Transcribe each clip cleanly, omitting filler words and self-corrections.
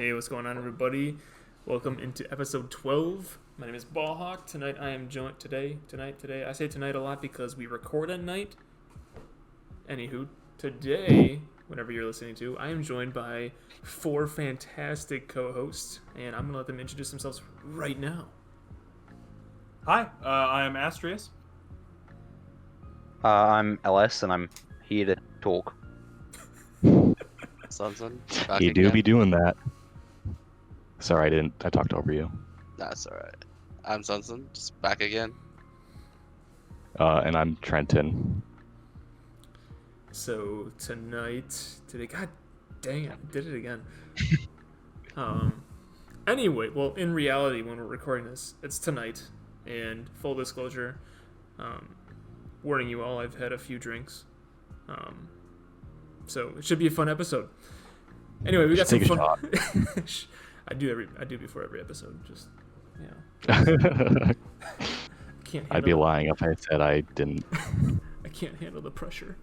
Hey, what's going on, everybody? Welcome into episode 12. My name is BaLLHaWK. Tonight I am joined today. I say tonight a lot because we record at night. Anywho, today, whenever you're listening to, I am joined by four fantastic co-hosts, and I'm gonna let them introduce themselves right now. Hi, I am Astrius. I'm LS, and I'm here to talk. Something. You do be doing that. Sorry, I talked over you. That's alright. I'm Sunson, just back again. And I'm Trenton. So today, god dang it, I did it again. Anyway, well, in reality, when we're recording this, it's tonight, and full disclosure, warning you all, I've had a few drinks, so it should be a fun episode. Anyway, we got some fun. I do before every episode, just I'd be lying if I said I didn't. I can't handle the pressure.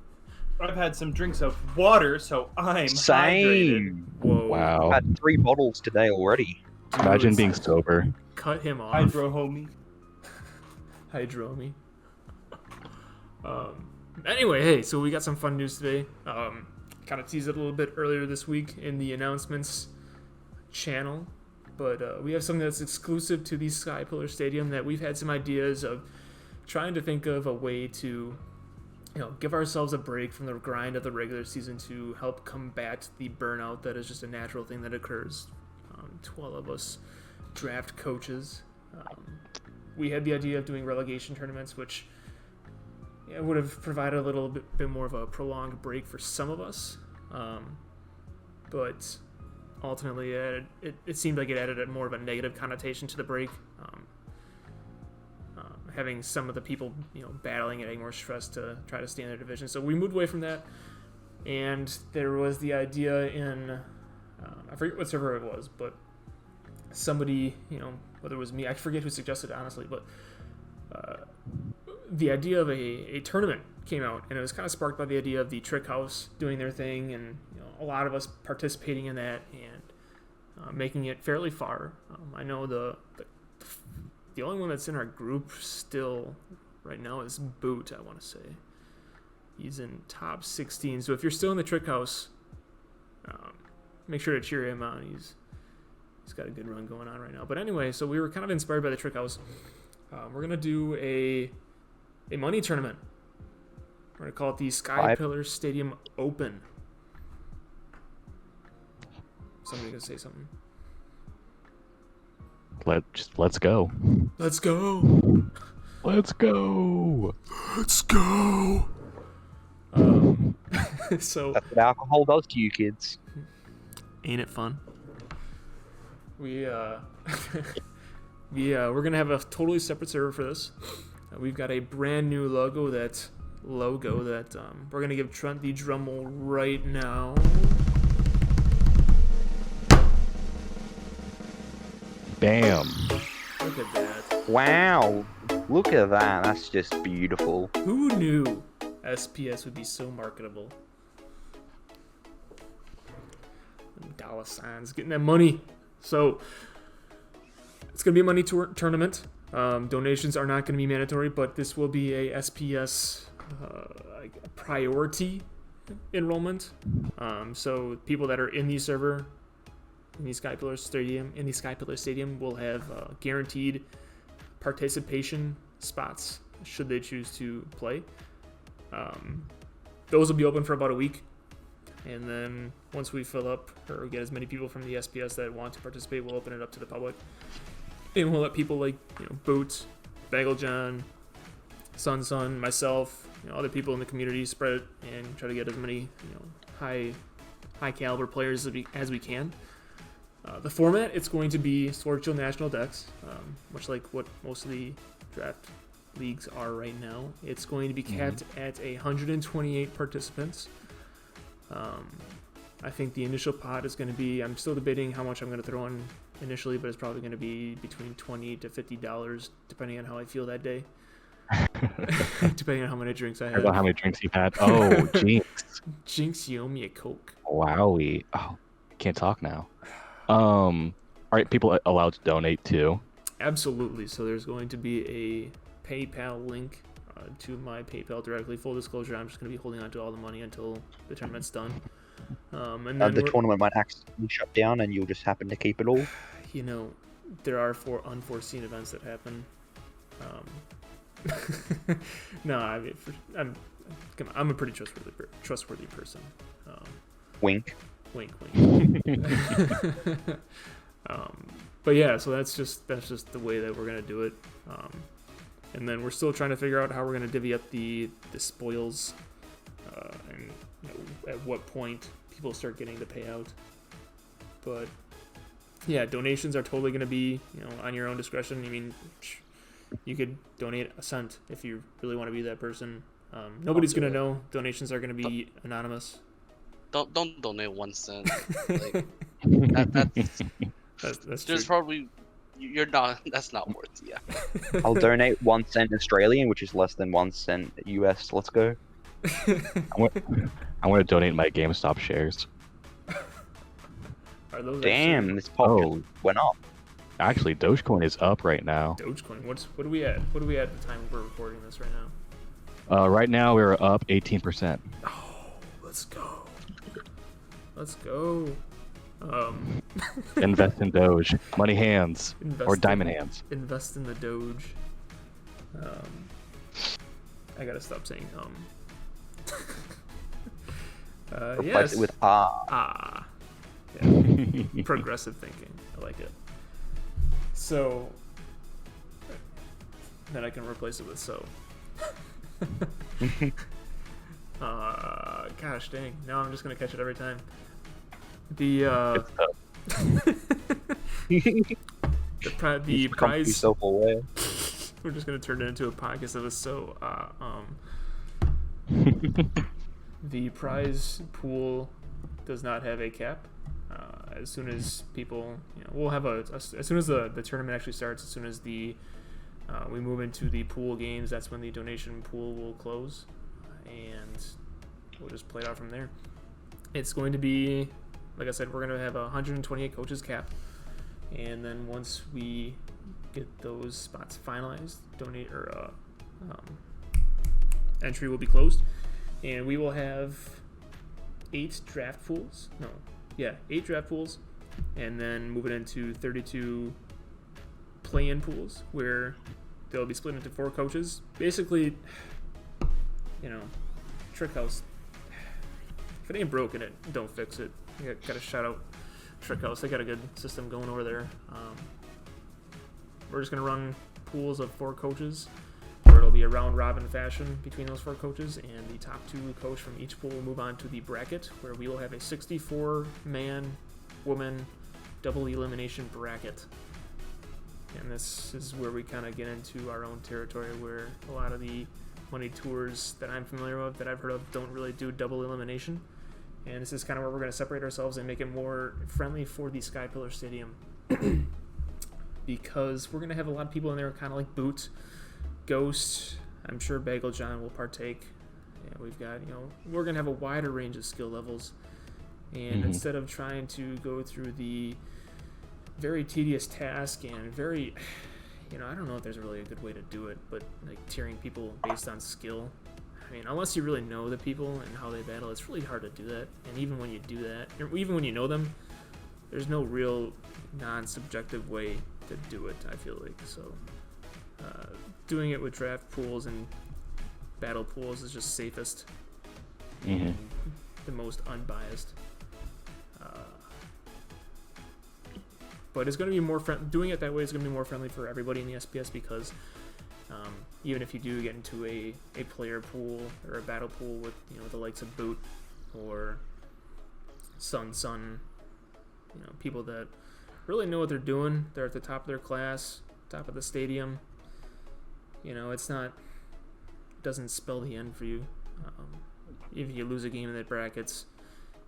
I've had some drinks of water, so I'm hydrated. Same. Whoa! Wow. I've had 3 bottles today already. Imagine being sober. Cut him off. Hydro homie. Hydro me. Anyway, hey, so we got some fun news today. Kind of teased it a little bit earlier this week in the announcements channel, but we have something that's exclusive to the Sky Pillar Stadium that we've had some ideas of trying to think of a way to, give ourselves a break from the grind of the regular season to help combat the burnout that is just a natural thing that occurs to all of us draft coaches. We had the idea of doing relegation tournaments, which would have provided a little bit more of a prolonged break for some of us, but ultimately it seemed like it added more of a negative connotation to the break, having some of the people battling and adding more stress to try to stay in their division. So we moved away from that, and there was the idea in I forget what server it was, but somebody, whether it was me, I forget who suggested it, honestly, but the idea of a tournament came out, and it was kind of sparked by the idea of the Trick House doing their thing, and a lot of us participating in that and making it fairly far. I know the only one that's in our group still right now is Boot, I want to say. He's in top 16, so if you're still in the Trick House, make sure to cheer him on. He's got a good run going on right now. But anyway, so we were kind of inspired by the Trick House. We're going to do a money tournament. We're going to call it the Sky Pillar Stadium Open. Somebody going to say something? Let's go. Let's go. Let's go. Let's go. So That's what alcohol does to you kids. ain't it fun? We're gonna have a totally separate server for this. We've got a brand new logo that we're gonna give Trent the drum roll right now. Bam. Look at that. Wow. Look at that. That's just beautiful. Who knew SPS would be so marketable? Dollar signs, getting that money. So it's gonna be a money tournament. Donations are not going to be mandatory, but this will be a SPS priority enrollment. So people that are in the server, in the Sky Pillar Stadium, will have guaranteed participation spots should they choose to play. Those will be open for about a week, and then once we fill up or get as many people from the SPS that want to participate, we'll open it up to the public. And we'll let people like Boots, Bagel John, Sun, myself, other people in the community spread it and try to get as many high caliber players as we can. The format, it's going to be Swordchill National Decks, much like what most of the draft leagues are right now. It's going to be capped at 128 participants. I think the initial pot is going to be, I'm still debating how much I'm going to throw in initially, but it's probably going to be between $20 to $50, depending on how I feel that day. Depending on how many drinks I have. About how many drinks you've had. Oh, Jinx. Jinx, you owe me a Coke. Wowie. Oh, I can't talk now. Are people allowed to donate too? Absolutely. So there's going to be a PayPal link to my PayPal directly. Full disclosure, I'm just going to be holding on to all the money until the tournament's done. And then The tournament might accidentally shut down, and you'll just happen to keep it all. you know, there are unforeseen events that happen. No, I mean, I'm a pretty trustworthy person. Wink. Wink, wink. But yeah, so that's just the way that we're gonna do it. And then we're still trying to figure out how we're gonna divvy up the spoils, and at what point people start getting the payout. But yeah, donations are totally gonna be on your own discretion. I mean, you could donate a cent if you really want to be that person. Nobody's gonna know. Donations are gonna be anonymous. Don't donate 1 cent. Like, That's there's true. probably you're not. That's not worth. Yeah. I'll donate 1 cent Australian, which is less than 1 cent US. Let's go. I want to donate my GameStop shares. Are those Damn, this pop just went up. Actually, Dogecoin is up right now. Dogecoin? What are we at? What are we at the time we're recording this right now? Right now we're up 18%. Oh, let's go. Let's go. Invest in Doge. Money hands. Or diamond hands. Invest in the Doge. I gotta stop saying Replace yes. it with Yeah. Progressive thinking. I like it. So then I can replace it with so. Gosh dang. Now I'm just gonna catch it every time. The the prize. Yourself away. We're just gonna turn it into a podcast of a so. The prize pool does not have a cap. As soon as people, we'll have as soon as the tournament actually starts. As soon as we move into the pool games, that's when the donation pool will close, and we'll just play it out from there. It's going to be, like I said, we're going to have a 128 coaches cap, and then once we get those spots finalized, entry will be closed, and we will have 8 draft pools. 8 draft pools, and then move it into 32 play-in pools where they'll be split into 4 coaches. Basically, Trick House. If it ain't broken, don't fix it. You gotta shout out Trick House. They got a good system going over there. We're just gonna run pools of 4 coaches, where it'll be a round robin fashion between those 4 coaches, and the top 2 coach from each pool will move on to the bracket, where we will have a 64-man, woman, double elimination bracket. And this is where we kind of get into our own territory, where a lot of the money tours that I'm familiar with, that I've heard of, don't really do double elimination. And this is kind of where we're going to separate ourselves and make it more friendly for the Sky Pillar Stadium. Because we're going to have a lot of people in there, kind of like Boot, Ghost. I'm sure Bagel John will partake. Yeah, we've got, we're going to have a wider range of skill levels. And instead of trying to go through the very tedious task and very, I don't know if there's really a good way to do it, but like tiering people based on skill. I mean, unless you really know the people and how they battle, it's really hard to do that. And even when you do that, or even when you know them, there's no real non-subjective way to do it, I feel like. So doing it with draft pools and battle pools is just safest and the most unbiased. But it's going to be more doing it that way is going to be more friendly for everybody in the SPS, because even if you do get into a player pool or a battle pool with the likes of Boot or Sun, people that really know what they're doing, they're at the top of their class, top of the stadium. It doesn't spell the end for you. If you lose a game in the brackets,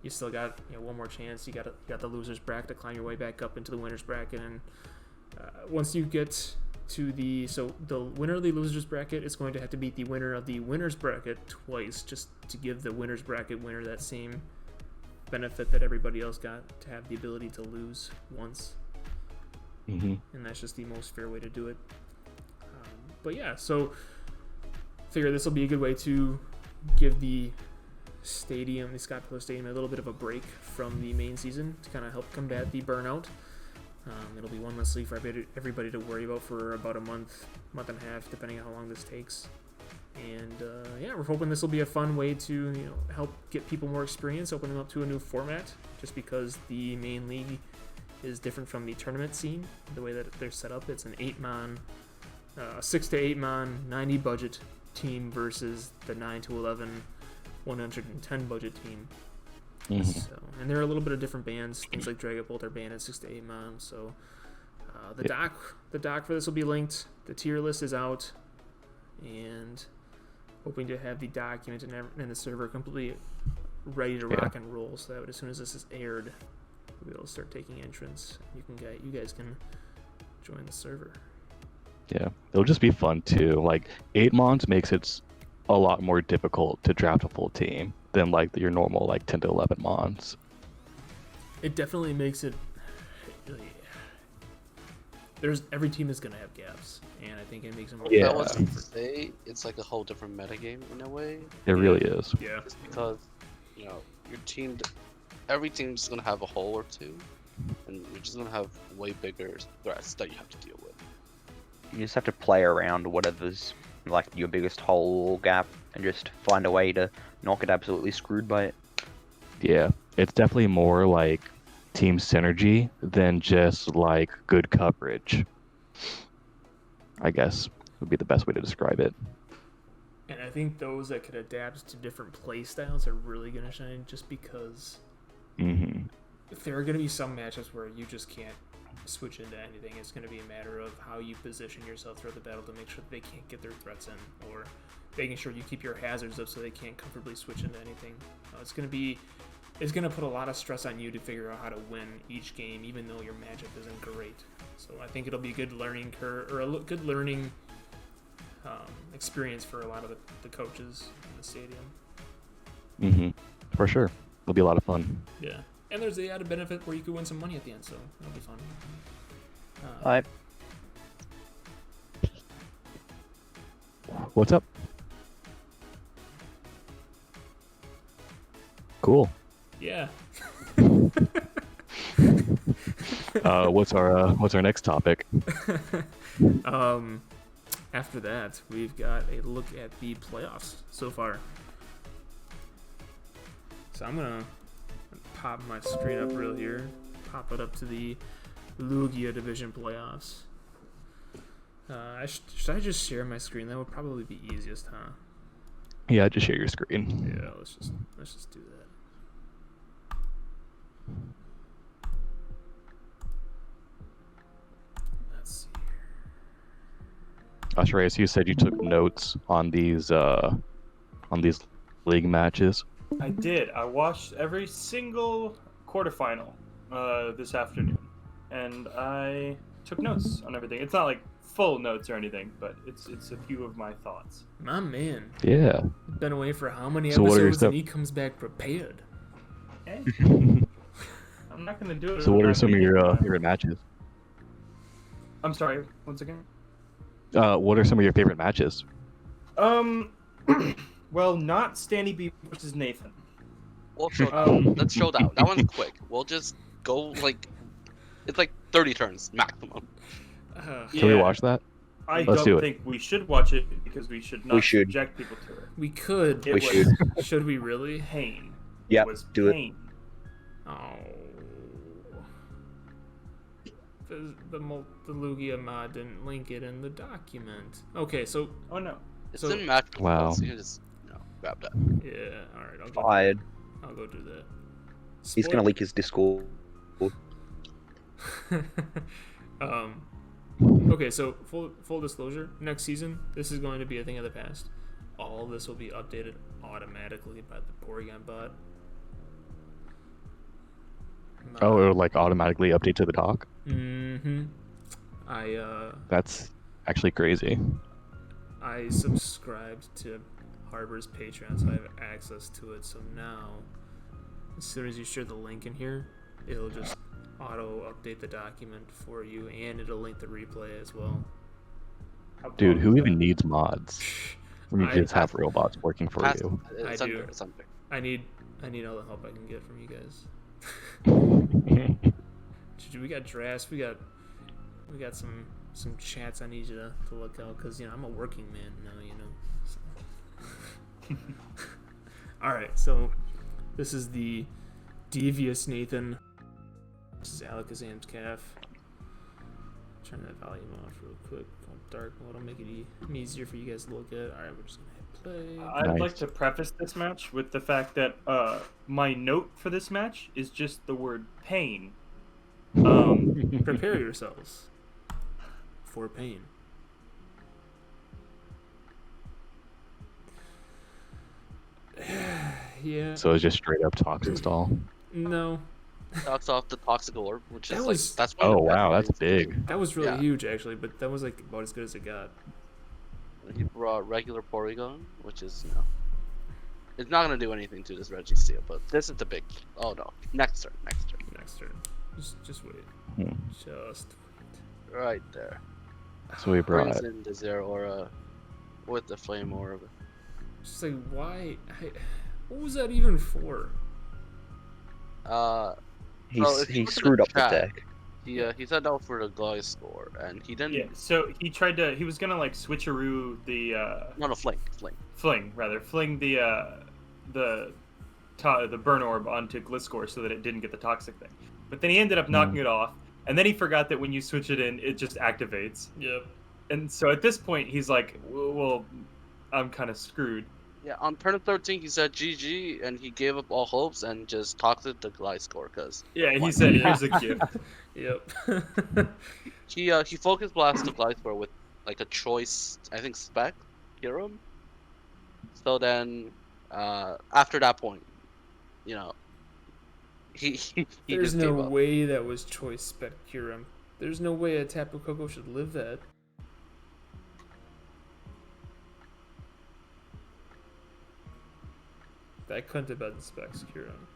you still got one more chance. You got the losers bracket to climb your way back up into the winners bracket, and once you get to the winner of the losers bracket is going to have to beat the winner of the winners bracket twice, just to give the winners bracket winner that same benefit that everybody else got to have the ability to lose once. Mm-hmm. And that's just the most fair way to do it. But yeah, so figure this will be a good way to give the stadium, the Scott Pillar Stadium, a little bit of a break from the main season to kind of help combat the burnout. It'll be one less league for everybody to worry about for about a month and a half, depending on how long this takes. And yeah, we're hoping this will be a fun way to help get people more experience, open them up to a new format. Just because the main league is different from the tournament scene, the way that they're set up. It's an 6 to 8 man, 90 budget team versus the 9 to 11, 110 budget team. Mm-hmm. So, and there are a little bit of different bands. Things like Dragon Bolt are banned at 6 to 8 man. So the doc for this will be linked. The tier list is out, and hoping to have the document and the server completely ready to rock and roll. So that as soon as this is aired, we'll be able to start taking entrance. You guys can join the server. Yeah, it'll just be fun too. Like 8 mons makes it a lot more difficult to draft a full team than like your normal like 10 to 11 mons. It definitely makes it. Every team is gonna have gaps, and I think it makes them. Yeah. That was to say, it's like a whole different metagame in a way. It really is. Yeah. Just because, your team, every team's gonna have a hole or two, and you're just gonna have way bigger threats that you have to deal with. You just have to play around whatever's like your biggest hole or gap and just find a way to not get absolutely screwed by it. Yeah, it's definitely more like team synergy than just like good coverage, I guess would be the best way to describe it. And I think those that could adapt to different play styles are really going to shine, just because if there are going to be some matchups where you just can't switch into anything, it's going to be a matter of how you position yourself throughout the battle to make sure that they can't get their threats in, or making sure you keep your hazards up so they can't comfortably switch into anything. It's going to put a lot of stress on you to figure out how to win each game, even though your matchup isn't great. So I think it'll be a good learning curve, or a good learning experience for a lot of the coaches in the stadium. For sure, it'll be a lot of fun. Yeah, and there's the added benefit where you could win some money at the end, so that'll be fun. What's up? Cool. Yeah. What's our next topic? After that, we've got a look at the playoffs so far. So I'm gonna pop my screen up real here. Pop it up to the Lugia Division playoffs. Should I just share my screen? That would probably be easiest, huh? Yeah, just share your screen. Yeah, let's just do that. Let's see here. Ashrayas, you said you took notes on these league matches. I did. I watched every single quarterfinal this afternoon, and I took notes on everything. It's not like full notes or anything, but it's a few of my thoughts. My man. Yeah. Been away for how many So what are your episodes, and he comes back prepared. Hey, I'm not gonna do it. So what are some of your favorite matches? I'm sorry. Once again. What are some of your favorite matches? Well, not Stanny B versus Nathan. Well, let's show that. That one's quick. We'll just go it's like 30 turns maximum. Can we watch that? I Let's do don't it. think we should watch it because we should not subject people to it. We could. It We was Should we really? pain. Yep, It was do it. pain. Oh. The Lugia mod didn't link it in the document. Okay, so Oh no. It's So- in match. Wow. So you can just grab that. yeah, all right, Fired. I'll go do that. He's gonna leak his Discord. Okay, so full disclosure, next season, this is going to be a thing of the past. All this will be updated automatically by the Porygon bot. Oh, it'll like automatically update to the dock? Mm-hmm. That's actually crazy. I subscribed to Harbor's Patreon, so I have access to it. So now, as soon as you share the link in here, it'll just auto update the document for you, and it'll link the replay as well. Dude, who even needs mods? When you I- just have robots working for Pass- you. It's I under. do. It's under. I need all the help I can get from you guys. We got drafts. We got some chats I need you to look out, because I'm a working man now. So. All right, so this is the devious Nathan. This is Alakazam's calf. Turn that volume off real quick. Go dark mode. I'll make it easier for you guys to look at. All right, we're just gonna hit play. I'd Nice. like to preface this match with the fact that my note for this match is just the word pain. Prepare yourselves for pain. Yeah. So it's just straight up toxic stall. No, Knocks off the toxic orb, which That is was- like that's one of Oh the best wow, that's moves. big. that was really Yeah. huge actually, but that was like about as good as it got. He brought regular Porygon, which is it's not gonna do anything to this Registeel, but this is the big. Oh no, next turn. Next turn, just wait. Hmm. Just Right there. So we brought Brings in the Zero Aura with the Flame Orb. just like why? What was that even for? he, So if you he look at screwed the up the chat- deck. He said no for the Gliscor, and he didn't. Yeah, so he was gonna like switcheroo the No, fling. fling the burn orb onto Gliscor so that it didn't get the toxic thing. But then he ended up knocking it off, and then he forgot that when you switch it in, it just activates. Yep. And so at this point, he's like, "Well, I'm kind of screwed." Yeah, on turn 13, he said GG, and he gave up all hopes and just toxic the Gliscor because Yeah, he Why? said, "Here's a gift." Yep. he focus blasted the Gliscor with like a choice, I think spec, Hiram. So then, after that point, he There's just no gave up. way that was choice Spectrum. There's no way a Tapu Koko should live that. That couldn't have been Spectrum.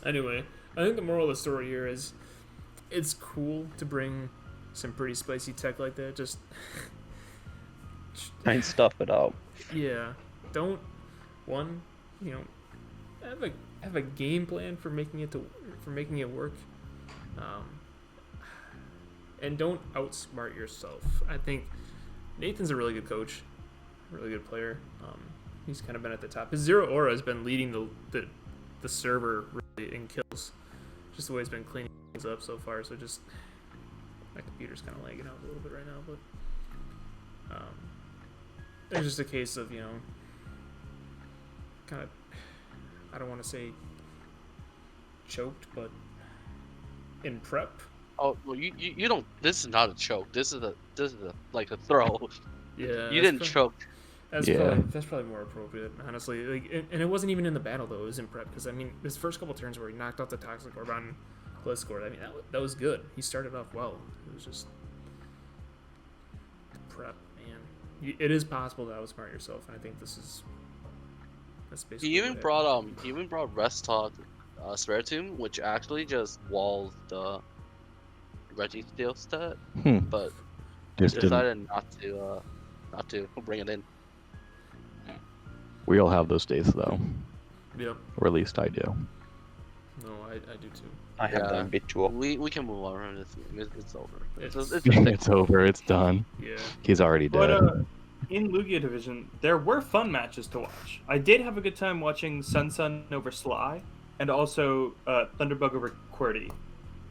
Anyway, I think the moral of the story here is it's cool to bring some pretty spicy tech like that. Just Don't stuff it up. yeah, don't have a game plan for making it work, and don't outsmart yourself. I think Nathan's a really good coach, really good player. He's kind of been at the top. His Zero Aura has been leading the server really in kills, just the way he's been cleaning things up so far. So just my computer's kind of lagging out a little bit right now, but it's just a case of kind of, I don't want to say choked, but in prep. Oh, well, you don't. This is not a choke. This is like a throw. Yeah, You didn't choke. That's Yeah. probably more appropriate, honestly. Like, and it wasn't even in the battle though. It was in prep because I mean, his first couple turns where he knocked out the Toxic Orb on Gliscor. I mean, that was good. He started off well. It was just prep, man. It is possible to outsmart yourself, and I think that's basically. He even what brought Rest Talk, Spiritomb, which actually just walls the Registeel stat, but Just didn't. decided not to bring it in. We all have those days though, happened. Yep. or at least I do. No, I do too. I have the Yeah. habitual. We can move on from this game. It's over. It's It's- just It's over. It's done. Yeah. He's already But dead. in Lugia Division, there were fun matches to watch. I did have a good time watching Sun over Sly, and also Thunderbug over QWERTY.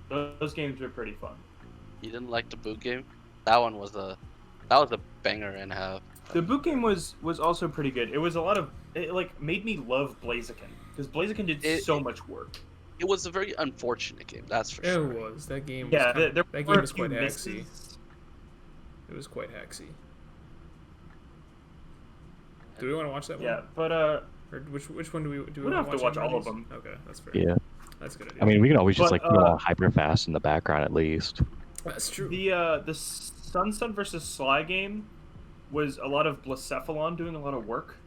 Those games were pretty fun. You didn't like the boot game? That was a banger and a half. The boot game was also pretty good. It was it like made me love Blaziken because Blaziken did so much work. It was a very unfortunate game, that's for It sure. was. That game was Yeah, kinda, there that were game a was few quite hacksy. misses. It was quite hacksy. Do we want to watch that one? Yeah, but Or which one do we We want don't have to watch all of them. Okay, that's fair. Yeah. That's a good idea. I mean, we can always just but, like go all hyper fast in the background at least. that's true. the Sun versus Sly game was a lot of Blacephalon doing a lot of work.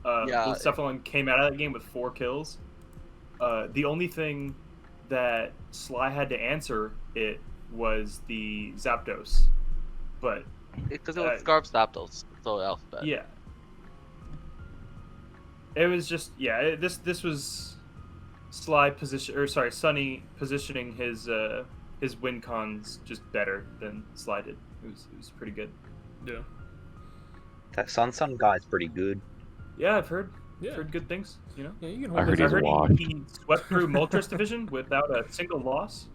Yeah. Blacephalon came out of that game with 4 kills. The only thing that Sly had to answer it was the Zapdos, but Because it was Scarf Zapdos, so Alphabet. yeah, it was just this was Sunny positioning his win cons just better than Sly did. It was pretty good. Yeah. That Sun guy's pretty good. Yeah, I've heard Yeah. good things. You know, Yeah, you can I hold heard it. he's washed. he swept through Moltres Division without a single loss.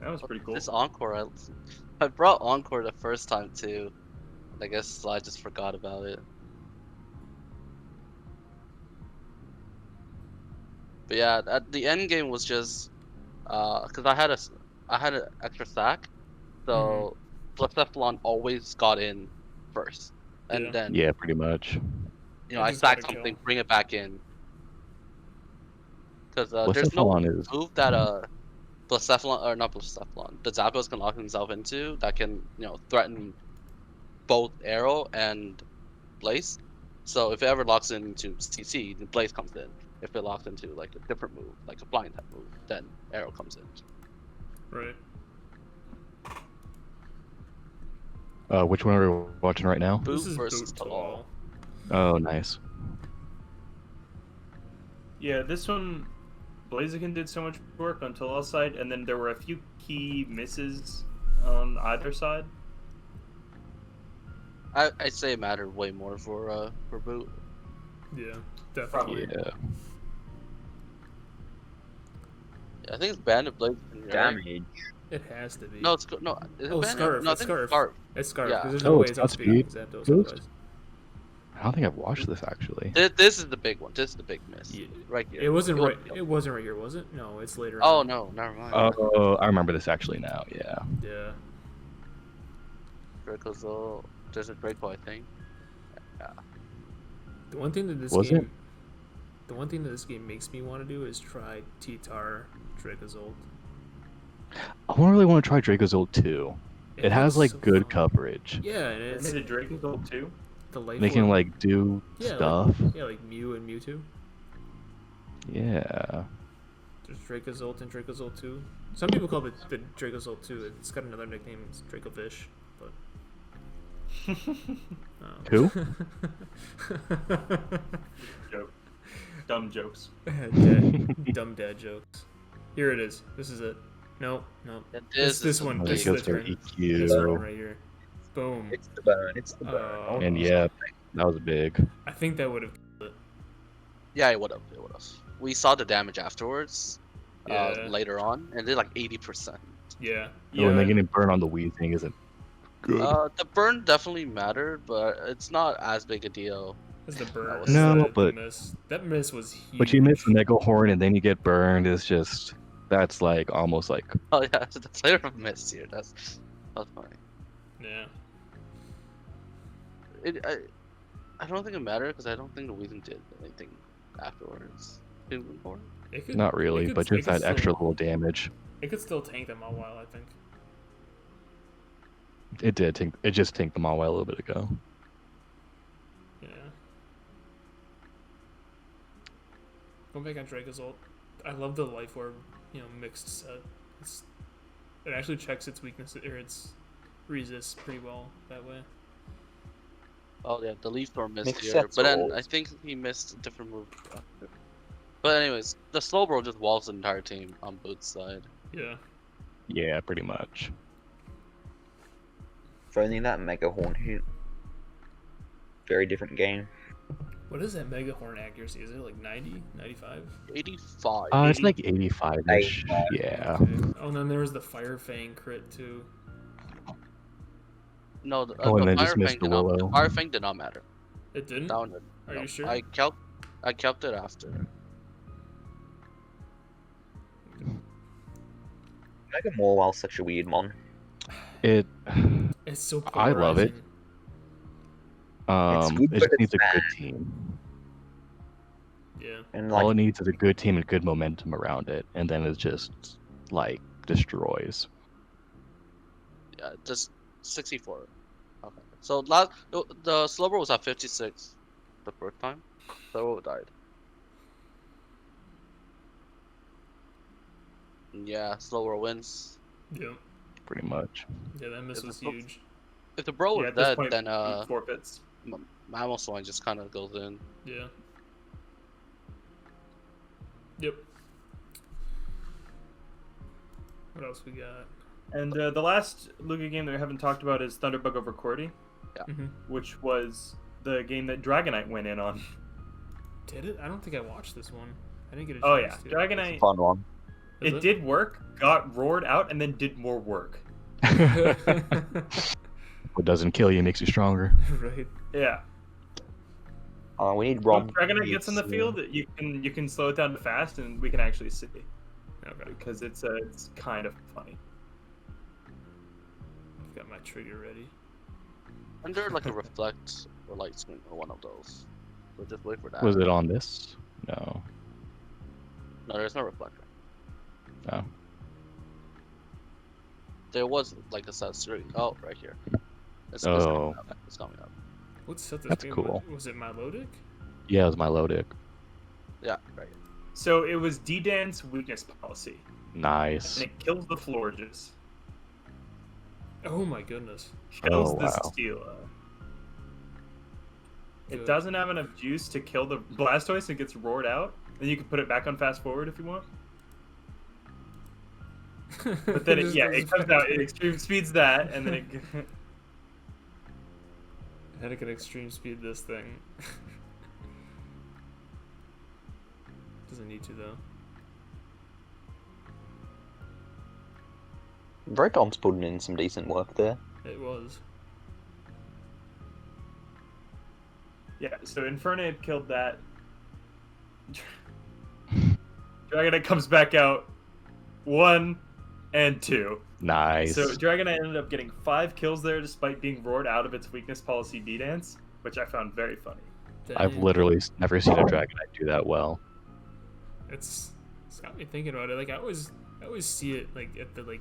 That was pretty cool. This Encore, I brought Encore the first time too. I guess I just forgot about it. But yeah, at the end game was just because I had an extra sack, so Blacephalon always got in first, and Yeah. then Yeah, pretty much. you know I I just sack got a something, kill. bring it back in. Because What's there's the no on is move that Blacephalon or not Blacephalon, the Zapdos can lock himself into that can threaten both Arrow and Blaze. So if it ever locks into CC, then Blaze comes in. If it locks into like a different move, like a flying type move, then Arrow comes in. Right. which one are we watching right now? Boot This is versus Boot Talal. Oh, nice. Yeah, this one, Blaziken did so much work on Talal's side, and then there were a few key misses on either side. I'd say it mattered way more for Boot. Yeah, definitely. Yeah. Yeah, I think it's Bandit Blaze. Damage. It has to be. No, it's no. Is it Oh, Bandit? Scarf, No, I it's think Scarf. Scarf. It's Scarf, Yeah. because there's no Oh, way it's it's Godspeed. outspeeding Zapdos Boost? otherwise. I don't think I've watched this actually. This is the big one. This is the big miss. Yeah. Right here. It wasn't It right. was- It wasn't right here, was it? No, it's later. Oh on. no, never mind. Oh, I remember this actually now. Yeah. Yeah. Dracozolt. There's a Draco, I think. The one thing that this Was game. it? The one thing that this game makes me want to do is try T-Tar Dracozolt. I really want to try Dracozolt too. It has looks like so good fun. coverage. Yeah, and Is it's it Dracozolt too? the life. They can orb- like do Yeah, stuff. yeah, like Mew and Mewtwo. Yeah. There's Dracozolt and Dracozolt 2. Some people call it the Dracozolt 2. It's got another nickname. It's Dracofish, but. Who? Joke. Dumb jokes. Dumb dad jokes. Here it is. This is it. No. And This is one. Oh, This it is goes the for turn. EQ. This one right here. Boom. It's the burn. It's the burn. Oh. And yeah, that was big. I think that would have killed it. Yeah, it would have. It would have. We saw the damage afterwards. Yeah. Later on, and it did like 80%. Yeah. Oh, and then getting burned on the Weezing isn't good. The burn definitely mattered, but it's not as big a deal. That's the burn. was- No, the but- miss. That miss was huge. But you miss the Mega Horn and then you get burned. It's just that's like almost like Oh yeah, the player of miss here. That's funny. Yeah. I don't think it mattered because I don't think the Weezing did anything afterwards. Did it for it? It could, not really, it could- but it just could that extra still- little damage. It could still tank them a while, I think. It did. It just tanked them all a little bit ago. Yeah. Going back on Dracozolt, I love the Life Orb, mixed set. It actually checks its weakness or its resists pretty well that way. Oh yeah, the Leaf Storm missed Mixed here, sets but then all. I think he missed a different move. But anyways, the Slowbro just walls the entire team on Boot's side. Yeah. Yeah, pretty much. If only that Mega Horn hit. Very different game. What is that Mega Horn accuracy? Is it like 90, 95? 85. It's like 85-ish. 85. Yeah. Okay. Oh, and then there was the Fire Fang crit too. No, the, Oh, and the then Fire just Fang missed the did not. The Willow. Fire Fang did not matter. It didn't? That one did. Are No, you sure? I kept it after. Mega Morwell's such a weird mon. It. It's so I love it. polarizing. good, It but just it's needs a good bad. team. Yeah. And All it like, needs is a good team and good momentum around it, and then it just like destroys. Yeah, just 64. Okay. So the Slowbro was at 56 the first time. Slowbro died. Yeah, Slowbro wins. Yeah. Pretty much. Yeah, that miss Is was it- huge. If the bro Yeah, was at this dead, point, then he forfeits. Mammal Swine just kind of goes in. Yeah. Yep. What else we got? And the last Lugia game that we haven't talked about is Thunderbug over Cordy, Mm-hmm. which was the game that Dragonite went in on. Did it? I don't think I watched this one. I didn't get a chance Oh yeah, to. Dragonite. Fun one. Is It did work, got roared out, and then did more work. What doesn't kill you makes you stronger. Right. Yeah. We need When Rom. Dragonite gets in the field, you can slow it down to fast, and we can actually see Okay. because it's kind of funny. I've got my trigger ready. Under like a reflect or light screen or one of those. So just wait for that. Was it on this? No. No, there's no reflector. No. There was like a set screen. Oh, right here. It's Oh. coming up. It's coming up. What set this That's game? cool. Was it Melodic? Yeah, it was my Lodic. Yeah, right here. So it was D-Dance weakness policy, Nice. and it kills the Florges. Oh my goodness. Kills Oh, the wow. Steela. It Good. doesn't have enough juice to kill the Blastoise and gets roared out. Then you can put it back on fast forward if you want. But then just it goes comes back. out, it extreme speeds that, and then it. Then it can extreme speed this thing. Doesn't need to though. Dracom's putting in some decent work there. It was. Yeah, so Infernape killed that. Dragonite comes back out 1 and 2. Nice. So Dragonite ended up getting 5 kills there despite being roared out of its weakness policy D-Dance, which I found very funny. I've Dang. literally never seen a Dragonite do that well. It's got me thinking about it. Like I always see it like at the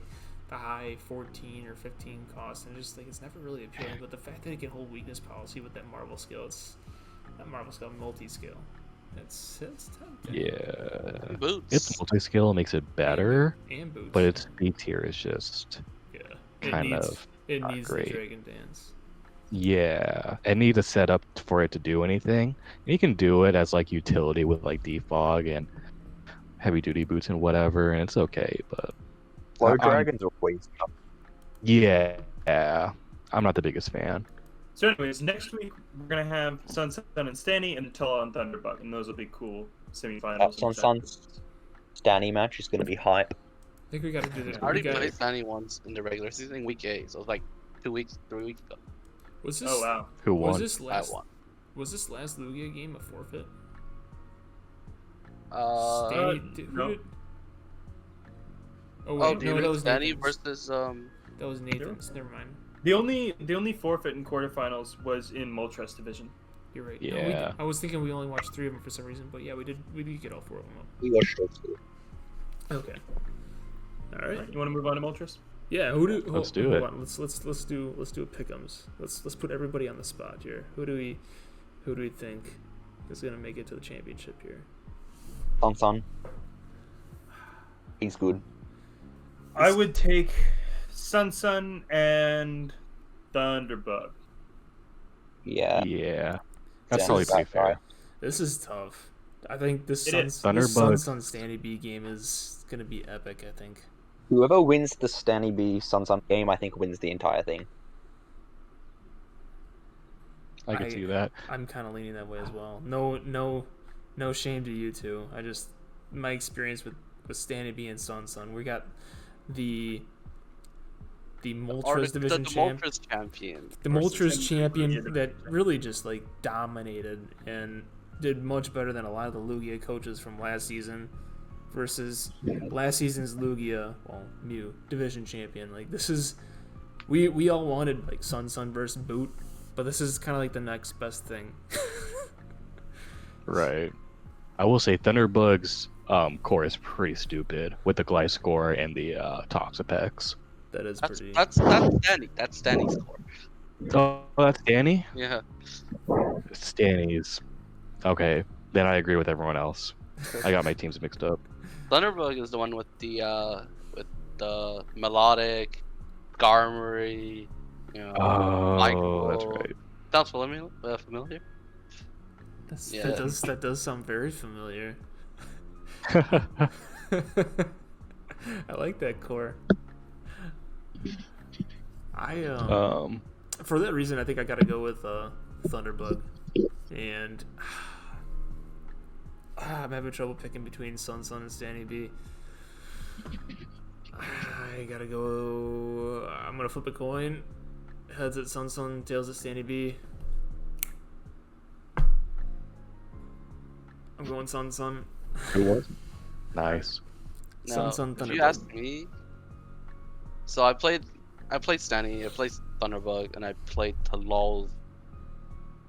high 14 or 15 cost, and just like it's never really appealing. But the fact that it can hold weakness policy with that marble skill, multi-skill. It's tempting. Yeah. Boots. Its multi-skill makes it better, And boots. but its B tier is just yeah. kind of It not needs great. the Dragon Dance. yeah. It needs a setup for it to do anything. And you can do it as like utility with like defog and heavy duty boots and whatever, and it's okay. But Flow I'm- Dragons are always tough. yeah, I'm not the biggest fan. So anyways, next week we're going to have Sun, and Stanny and Tella on Thunderbug, and those will be cool semifinals. and Sun, semis. Stanny match is going to be hype. I think we got to do this. I already played Stanny once in the regular season, week 8. So it was like 3 weeks ago. Was this? Oh wow. Who Was won? this I last? won. Was this last Lugia game a forfeit? Uh, Who no. did- Oh oh, wait, do no, you that mean was Stanny Nathan's. versus That was Nathan's. Never mind. The only forfeit in quarterfinals was in Moltres division. You're right. Yeah. I was thinking we only watched 3 of them for some reason, but yeah, we did get all 4 of them up. We watched those two. Okay. All right. You want to move on to Moltres? Yeah. Let's do it. On. Let's do a pick'ems. Let's put everybody on the spot here. Who do we think is gonna make it to the championship here? Sun. He's good. I would take Sun and Thunderbug. Yeah. Yeah, that's Stanny's probably pretty that guy. fair. This is tough. I think this It is. Thunderbug. Sun Stanny B game is gonna be epic. I think. Whoever wins the Stanny B Sun game, I think wins the entire thing. I can see that. I'm kind of leaning that way as well. No shame to you two. I just my experience with Stanny B and Sun. We got the Moltres division champ. Moltres champion. The versus Moltres champion Lugia that really just like dominated and did much better than a lot of the Lugia coaches from last season versus last season's Lugia, Mew division champion. Like this is we all wanted like Sun versus Boot, but this is kind of like the next best thing. Right. I will say Thunderbug's core is pretty stupid with the Gliscor and the Toxapex. That is That's pretty. Stanny. That's Stanny's core. Oh, that's Danny? Yeah. It's Danny's. Okay, then I agree with everyone else. I got my teams mixed up. Thunderbug is the one with the melodic, Garmery, you know, Oh, Michael. that's right. Sounds familiar? Yeah. That does sound very familiar. I like that core. For that reason, I think I gotta go with Thunderbug, and I'm having trouble picking between Sun and Stanny B. I gotta go. I'm gonna flip a coin. Heads at Sun, tails at Stanny B. I'm going Sun. Who was? Nice. No, Sun, if Thunderbug. you ask me, so I played Stanny, I played Thunderbug, and I played Talol's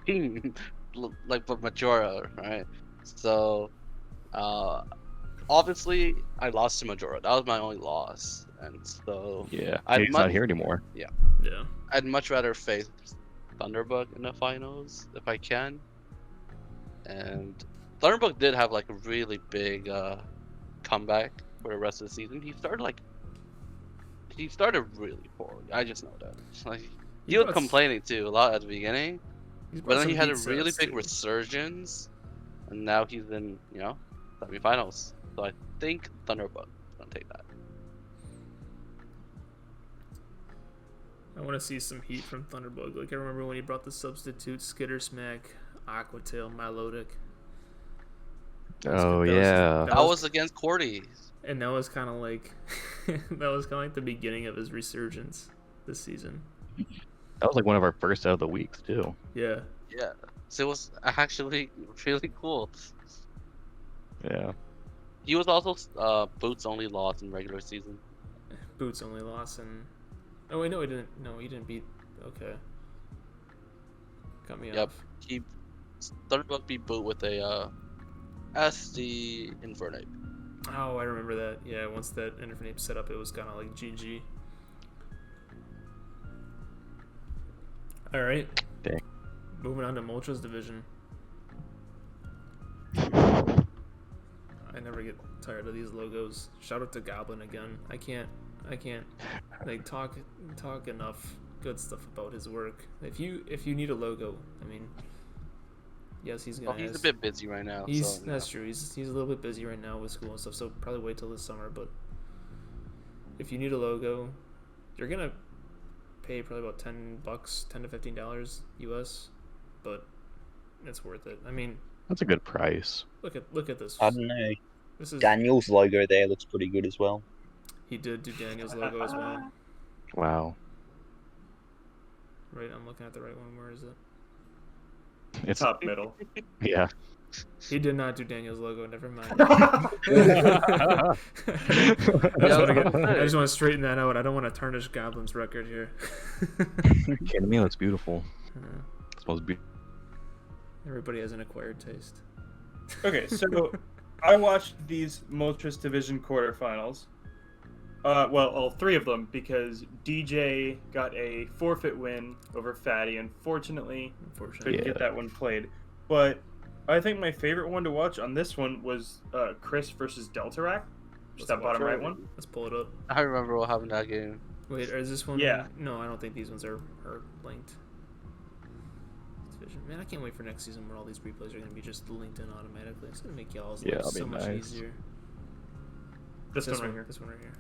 team, like with Majora, right? So, obviously, I lost to Majora. That was my only loss, and so Yeah, I'd he's not here anymore. Yeah. I'd much rather face Thunderbug in the finals if I can. And Thunderbug did have like a really big comeback for the rest of the season. He started really poorly. I just know that. Like he was complaining too a lot at the beginning, but then he had a really big resurgence, and now he's in semifinals. So I think Thunderbug is gonna take that. I want to see some heat from Thunderbug. Like I remember when he brought the substitute Skitter Smack, Aquatail, Milotic. Oh yeah. That was against Cordy. And that was kind of like the beginning of his resurgence this season. That was like one of our first out of the weeks too. Yeah. Yeah. So it was actually really cool. Yeah. He was also Boots' only loss in regular season. Boots only loss in. Oh wait, no, he didn't. No, he didn't beat. Okay. Cut me Yep. off. He Thunderbug beat Boot with a SD Infernape. Oh, I remember that. Yeah, once that Infernape set up, it was kind of like GG. All right. Dang. Moving on to Moltres division. I never get tired of these logos. Shout out to Goblin again. I can't like talk enough good stuff about his work. If you need a logo, I mean, yes, he's gonna. He's a bit busy right now. That's true. He's a little bit busy right now with school and stuff. So probably wait till this summer. But if you need a logo, you're gonna pay probably about $10, $10 to $15 US, but it's worth it. I mean, That's a good price. look at this. I don't know. This is Daniel's logo there looks pretty good as well. He did do Daniel's logo as well. Wow. Right, I'm looking at the right one. Where is it? It's Top middle. yeah. He did not do Daniel's logo. Never mind. Yeah, I just want to straighten that out. I don't want to tarnish Goblin's record here. Kidding me? That's beautiful. Uh, It's supposed to be. Everybody has an acquired taste. Okay, so I watched these Moltres Division quarterfinals. Well, all three of them, because DJ got a forfeit win over Fatty. Unfortunately, couldn't get that one played. But I think my favorite one to watch on this one was Chris versus Deltarac. Just that bottom right one. Let's pull it up. I remember what happened that game. Wait, is this one? Yeah. No, I don't think these ones are linked. Division. Man, I can't wait for next season where all these replays are going to be just linked in automatically. It's going to make y'all's life that'll be so much nice. easier. This one right here. This one right here.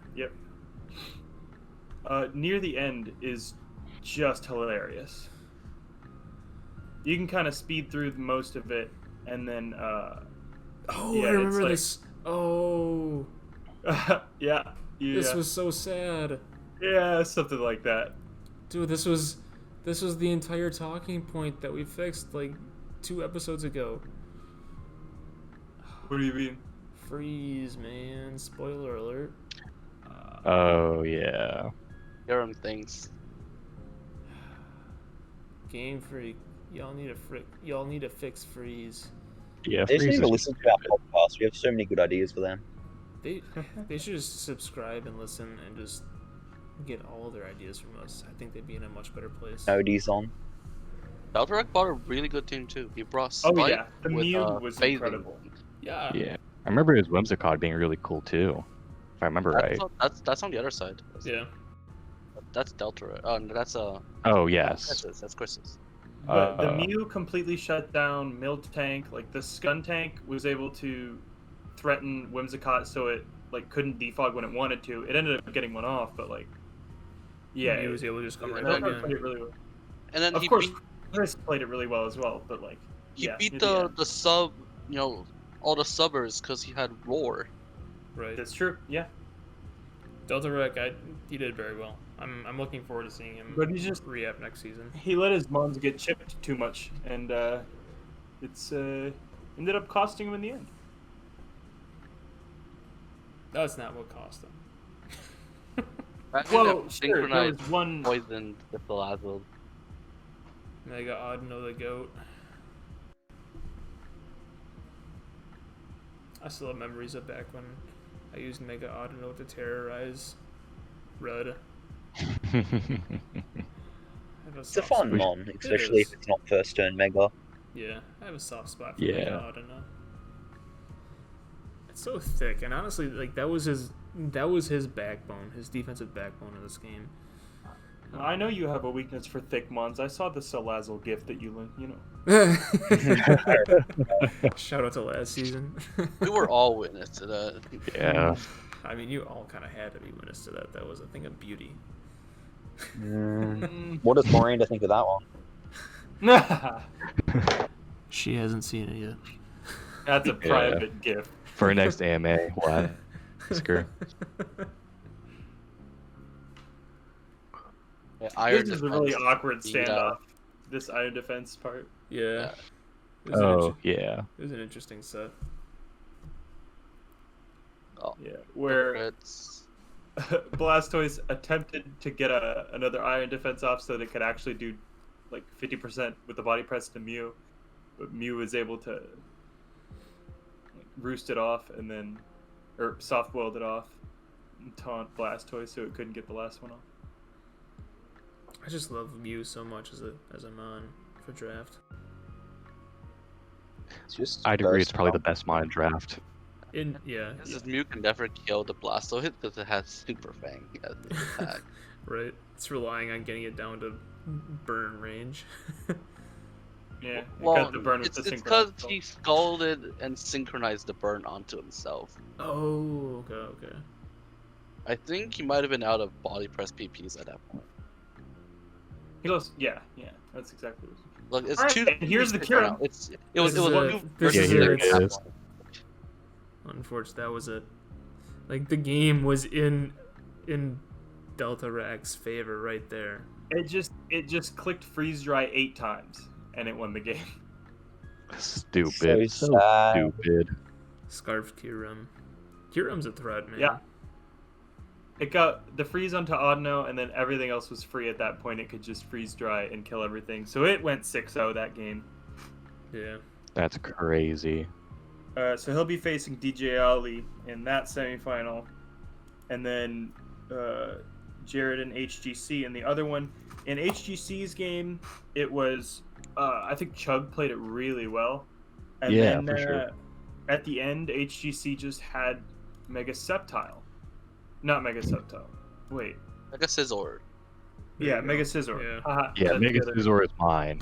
Yep. Near the end is just hilarious. You can kind of speed through most of it, and then Oh, yeah, I remember it's this. Oh, yeah, this was so sad. yeah, something like that. Dude, this was the entire talking point that we fixed like 2 episodes ago. What do you mean? Freeze, man. Spoiler alert. Oh yeah. There are things. Game Freak. Y'all need to fix Freeze. Yeah. They just need Freeze to is- listen to our podcast. We have so many good ideas for them. They should just subscribe and listen and just get all their ideas from us, I think they'd be in a much better place. Nody's on. BaLLHaWK brought a really good team too. He brought Oh Spike yeah, the with Mew was phasing. incredible. Yeah. Yeah. I remember his Whimsicott being really cool too, if I remember right. That's on the other side. Yeah. That's Delta. Oh, no, that's Oh yes. Chris's. That's Chris's. But the Mew completely shut down Miltank. Like the Skuntank was able to threaten Whimsicott, so it like couldn't defog when it wanted to. It ended up getting one off, but like, yeah, He was able to just come right Yeah, back BaLLHaWK played in. it really well. And then Of he course, beat, Chris played it really well as well. But like, he yeah, beat near the end. the sub, all the subbers because he had Roar. Right. That's true. Yeah, BaLLHaWK, he did very well. I'm looking forward to seeing him but he's just re-up next season. he let his mons get chipped too much, and it's ended up costing him in the end. That's not what cost him. Imagine Well, if sure, there synchronized was one. poisoned the Salazzle. Mega Audino the GOAT. I still have memories of back when I used Mega Audino to terrorize Red. It's a fun mon, especially if it's not first turn Mega. Yeah, I have a soft spot for Yeah. Mega Audino. It's so thick, and honestly, like that was his backbone, his defensive backbone in this game. I know you have a weakness for thick mons. I saw the Salazzle gift that you Shout out to last season. We were all witness to that. Yeah. I mean, you all kind of had to be witness to that. That was a thing of beauty. What does Miranda think of that one? She hasn't seen it yet. That's a private gift. For our next AMA, we'll ask her. Yeah, Iron This is a really Defense awkward beat standoff. up. This Iron Defense part. Yeah. Yeah. Oh yeah. It was an interesting set. Yeah, where It's Blastoise attempted to get another Iron Defense off so that it could actually do like 50% with the body press to Mew, but Mew was able to like, roost it off and then, or soft boiled it off, and taunt Blastoise so it couldn't get the last one off. I just love Mew so much as a mon for draft. It's just I'd agree. It's versatile. probably the best mod in draft. This Mew can never kill the Blastoise because it has Super Fang as its attack. Right. It's relying on getting it down to burn range. Yeah, Well, got the burn with it's the because synchronized he scalded and synchronized the burn onto himself. Oh, okay. Oh. I think he might have been out of body press PPs at that point. He lost. Yeah, that's exactly what it was. Look, it's Alright, two. and here's the cure. cure. It was This is one a- Mew this Yeah, versus is here a- it at that is. point. Unfortunately, that was it. Like the game was in BaLLHaWK's favor right there. It just clicked freeze dry 8 times and it won the game. Stupid. So So sad. stupid. Scarf Kyurem. Kyurem's a threat, man. Yeah. It got the freeze onto Audino, and then everything else was free at that point. It could just freeze dry and kill everything. So it went 6-0 that game. Yeah. That's crazy. So he'll be facing DJ Ali in that semifinal, and then Jared in HGC in the other one. In HGC's game, it was I think Chug played it really well, and Yeah, then for sure. at the end, HGC just had Mega Sceptile, not Mega Sceptile. Wait, Like a Scizor. There yeah, you go. Mega Scizor. Yeah. Haha, Yeah, that's Mega the other- Scizor is mine.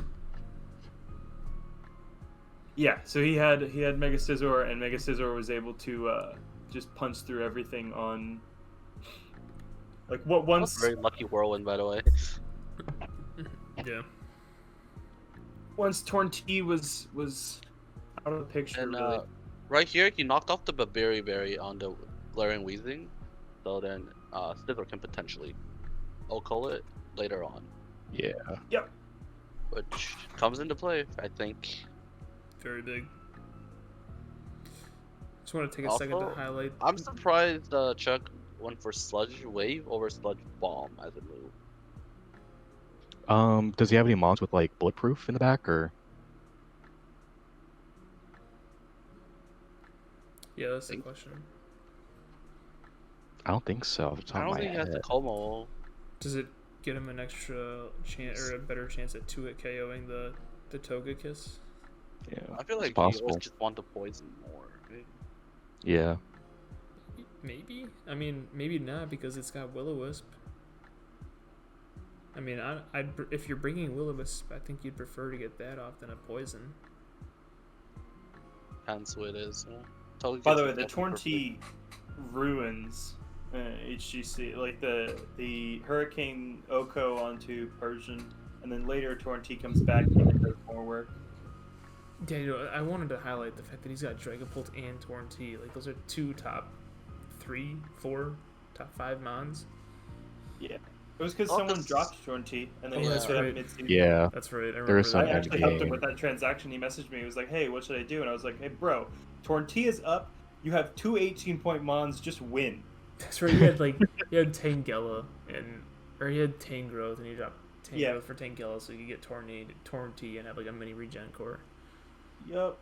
Yeah, so he had Mega Scizor, and Mega Scizor was able to just punch through everything on like what That's once a very lucky whirlwind, by the way. Yeah. once Torn T was out of the picture. And really. right here, he knocked off the Berry on the Glaring Weezing, so then Scizor can potentially Okol it later on, Yeah. which comes into play, I think. Very big. Just want to take a second to Also, highlight. I'm surprised Chuck went for Sludge Wave over Sludge Bomb as a move. Does he have any mons with like bulletproof in the back, or Yeah, that's the question. I don't think so. Off the top I of don't my think he has head. the Como. Does it get him an extra chance or a better chance at 2-hit KOing the Togekiss? Yeah, I feel like it's possible. he'll just want to poison more. Right? Yeah. Maybe. I mean, maybe not because it's got Will-O-Wisp. I mean, if you're bringing Will-O-Wisp, I think you'd prefer to get that off than a poison. Hence who it is. Yeah. Totally By the gets way, it the definitely Torn-T ruins HGC, like the Hurricane Oko onto Persian, and then later Torn-T comes back and it does more work. Yeah, I wanted to highlight the fact that he's got Dragapult and Torn-T. Like, those are 2 top 3, 4, top 5 mons. Yeah. It was because Oh, someone that's- dropped Torn-T, and then Oh, he that's put up right. mid-season. Yeah. That's right. I There remember was some I that. actually helped him game. with that transaction. He messaged me. He was like, "Hey, what should I do?" And I was like, "Hey, bro, Torn-T is up. You have 2 18-point mons. Just win." That's right. He had Tangela or he had Tangrowth, and he dropped Tangrowth for Tangela, so you could get Torn-T and have like a mini regen core Yup.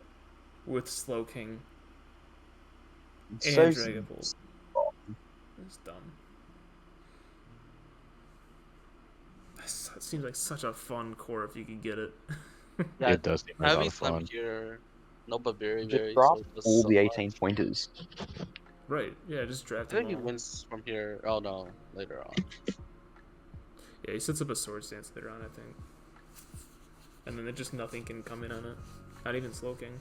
with Slowking and So Dragapult. It's dumb. It seems like such a fun core if you could get it. Yeah, It does seem like a lot Heavy of Slam fun. here. No, but very, just very. draft so just all so the much. 18 pointers. Right. Yeah, just I draft think he him all. wins from here. Oh no, later on. Yeah, he sets up a Sword Stance later on, I think. And then just nothing can come in on it. Not even Slowking.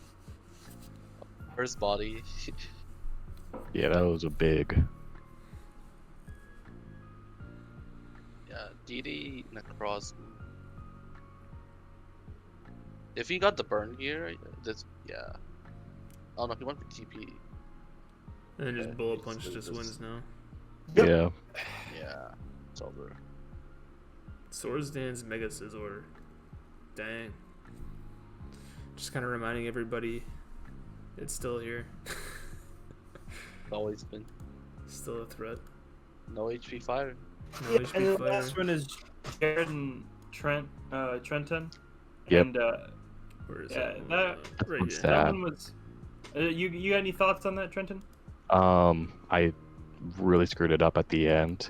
First body. Yeah, that was a big. Yeah, DD Necros. If he got the burn here, this yeah. Oh no, he went for TP. And then just Yeah, Bullet he Punch just loses. wins now. Yep. Yeah. Yeah, it's over. Swords Dance Mega Scizor. Dang. Just kind of reminding everybody it's still here. Always been Still a threat. no HP fire. No Yeah, HP and the fighter. last one is Jared and Trenton. Yep. And Where is yeah, it? that- Right What's here. that? that one was. You got any thoughts on that, Trenton? I really screwed it up at the end.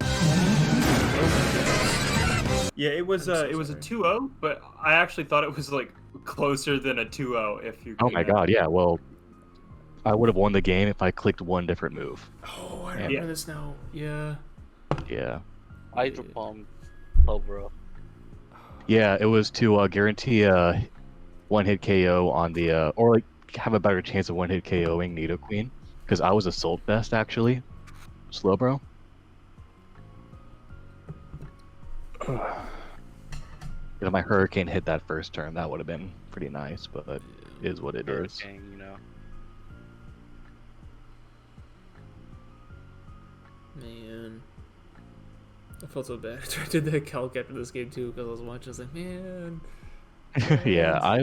Yeah, it was I'm so it was a sorry. 2-0, but I actually thought it was like closer than a 2-0 if you. Oh my god, yeah, well, I would have won the game if I clicked one different move. Oh, I Yeah. remember this now. Yeah. Yeah. Hydro Pump, Cobra. Yeah, it was to guarantee a one-hit KO on the, or like have a better chance of one-hit KOing Nidoqueen. Because I was Assault Vest, actually. Slowbro. If my Hurricane hit that first turn, that would have been pretty nice, but it is what it is. Hurricane, you know. Man. I felt so bad. I did that calc after this game too because I was watching. I was like, man. Yeah, I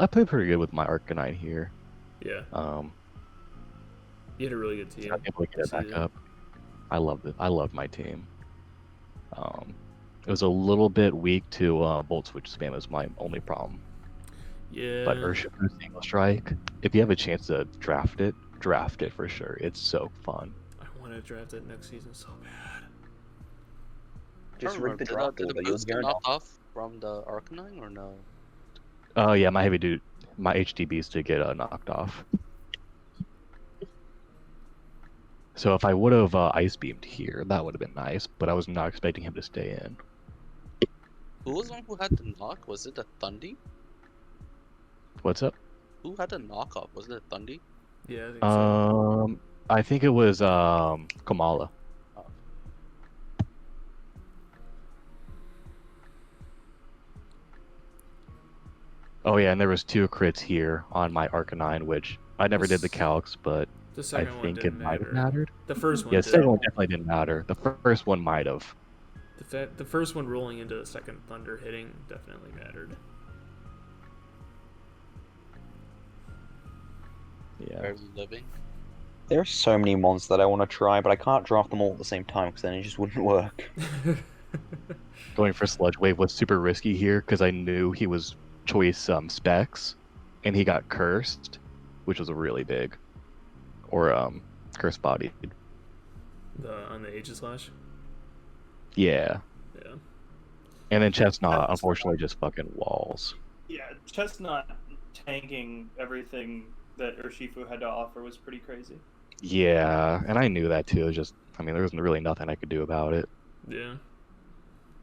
played pretty good with my Arcanine here. Yeah. You had a really good team. I was able to get it See back that. up. I loved it. I loved my team. It was a little bit weak to Volt Switch spam is my only problem. Yeah. But Urshifu Single Strike, if you have a chance to draft it for sure. It's so fun. I want to draft it next season so bad. Just I rig the remember, draft did order. the You'll boost get get knocked off from the Arcanine or no? Oh yeah, my HDBs did get knocked off. So if I would have Ice Beamed here, that would have been nice, but I was not expecting him to stay in. Who was the one who had the knock? Was it the Thundy? What's up? Who had the knock off? Was it the Thundy? Yeah, I think so. I think it was Kamala. Oh yeah, and there was 2 crits here on my Arcanine, which I never did the calcs, but The I second one think it didn't might have matter. mattered. The first one Yeah, the did. second one definitely didn't matter. The first one might have. The first one rolling into the second Thunder hitting definitely mattered. Yeah. Barely living. There are so many mons that I want to try, but I can't draft them all at the same time because then it just wouldn't work. Going for Sludge Wave was super risky here because I knew he was choice specs, and he got cursed, which was a really big, or cursed bodied. On the Aegis Slash. Yeah. Yeah. And then Chestnut, That's- unfortunately, just fucking walls. Yeah, Chestnut tanking everything that Urshifu had to offer was pretty crazy. Yeah, and I knew that too. It was just, I mean, there was really nothing I could do about it. Yeah.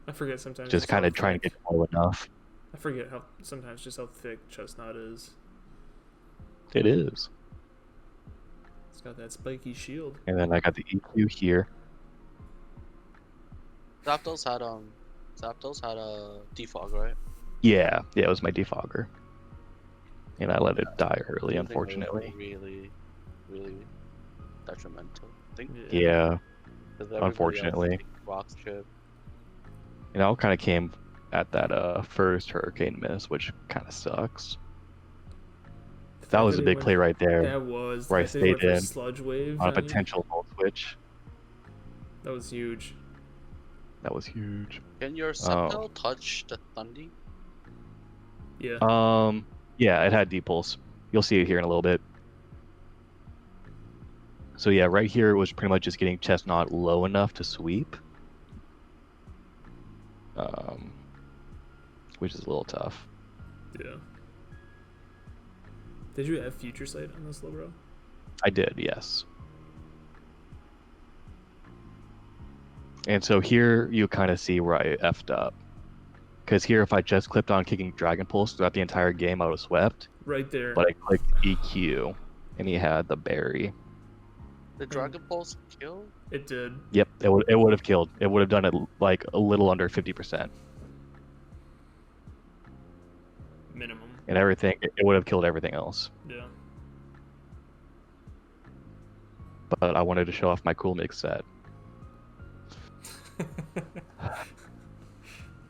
I forget sometimes. Just how kind of trying to thick- get low enough. I forget how sometimes just how thick Chestnut is. It is. It's got that spiky shield. And then I got the EQ here. Zapdos had a defog, right? Yeah, it was my defogger. And I let it die early, I think it was unfortunately. Really, really detrimental. I think. Yeah, 'Cause everybody else unfortunately. took rock chip. and I kind of came at that first hurricane miss, which kind of sucks. That was a big play right there. That was. where I the fact they went stayed for in Sludge wave on a on you. potential volt switch. That was huge. That was huge. Can your Sitdown touch the Thundy? Yeah. Yeah, it had deep pulse. You'll see it here in a little bit. So yeah, right here it was pretty much just getting Chestnut low enough to sweep. Which is a little tough. Yeah. Did you have Future Sight on this, Lobro? I did, yes. And so here you kind of see where I effed up. Because here, if I just clipped on kicking Dragon Pulse throughout the entire game, I would have swept. Right there. But I clicked EQ, and he had the berry. The Dragon Pulse kill? It did. Yep, it would have killed. It would have done it like a little under 50%. Minimum. And everything, it would have killed everything else. Yeah. But I wanted to show off my cool mix set.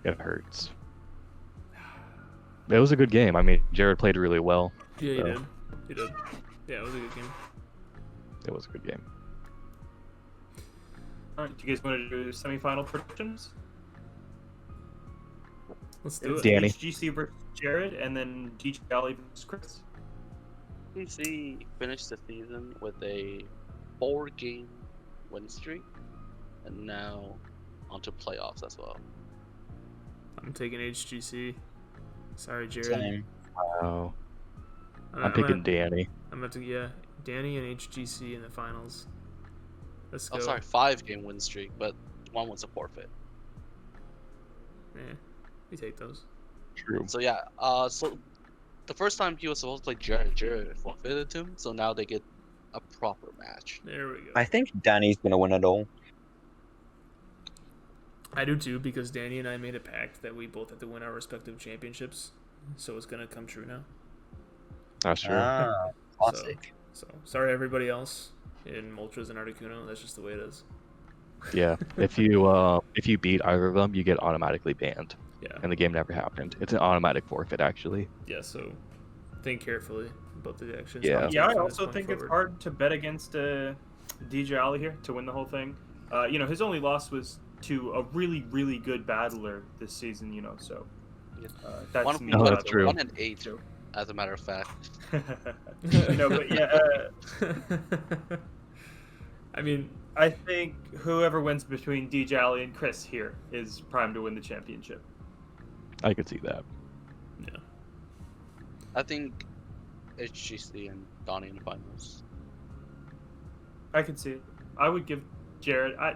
It hurts. It was a good game. I mean, Jared played really well. Yeah, he So, did. He did. Yeah, it was a good game. It was a good game. All right, do you guys want to do semifinal predictions? Let's do It's it. Danny. HGC versus Jared, and then DJ Alley versus Chris. PC finished the season with a 4-game win streak, and now onto playoffs as well. I'm taking HGC. Sorry, Jared. Same. Wow. I'm picking Danny. I'm about to, yeah, Danny and HGC in the finals. Let's go. Oh, sorry, 5-game win streak, but one was a forfeit. Yeah, we take those. True. So yeah, so the first time he was supposed to play Jared forfeited to him, so now they get a proper match. There we go. I think Danny's gonna win it all. I do too, because Danny and I made a pact that we both have to win our respective championships. So it's gonna come true now. That's true. Ah, classic. So sorry everybody else in Moltres and Articuno. That's just the way it is. Yeah. If you beat either of them, you get automatically banned. Yeah. And the game never happened. It's an automatic forfeit, actually. Yeah. So think carefully about the actions. Yeah. Yeah, I from this also point think it's forward. hard to bet against DJ Alley here to win the whole thing. His only loss was to a really, really good battler this season. So that's One, me. No, one, that's true. 1 and 8, as a matter of fact. But yeah, I mean, I think whoever wins between DJ Alley and Chris here is primed to win the championship. I could see that. yeah. I think HGC and Donnie in the finals. I could see it. I would give Jared. I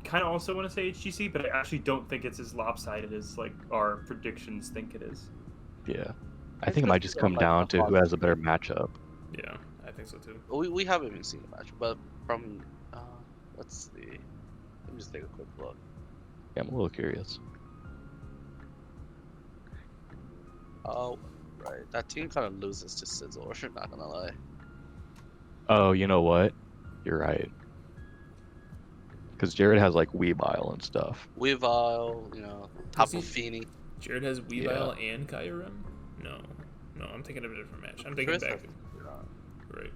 kind of also want to say HGC, but I actually don't think it's as lopsided as like our predictions think it is. Yeah. I think it might just come down to who has a better matchup. Yeah, I think so too. We haven't even seen the match, but from let's see. Let me just take a quick look. Yeah, I'm a little curious. Oh, right. That team kind of loses to Sizzle. Not gonna lie. Oh, you know what? You're right. Because Jared has like Weebile and stuff. Weavile, Tapu Does he- Fini. Jared has Weavile and Kyurem? No, I'm thinking of a different match. I'm thinking Chris back. has- Right.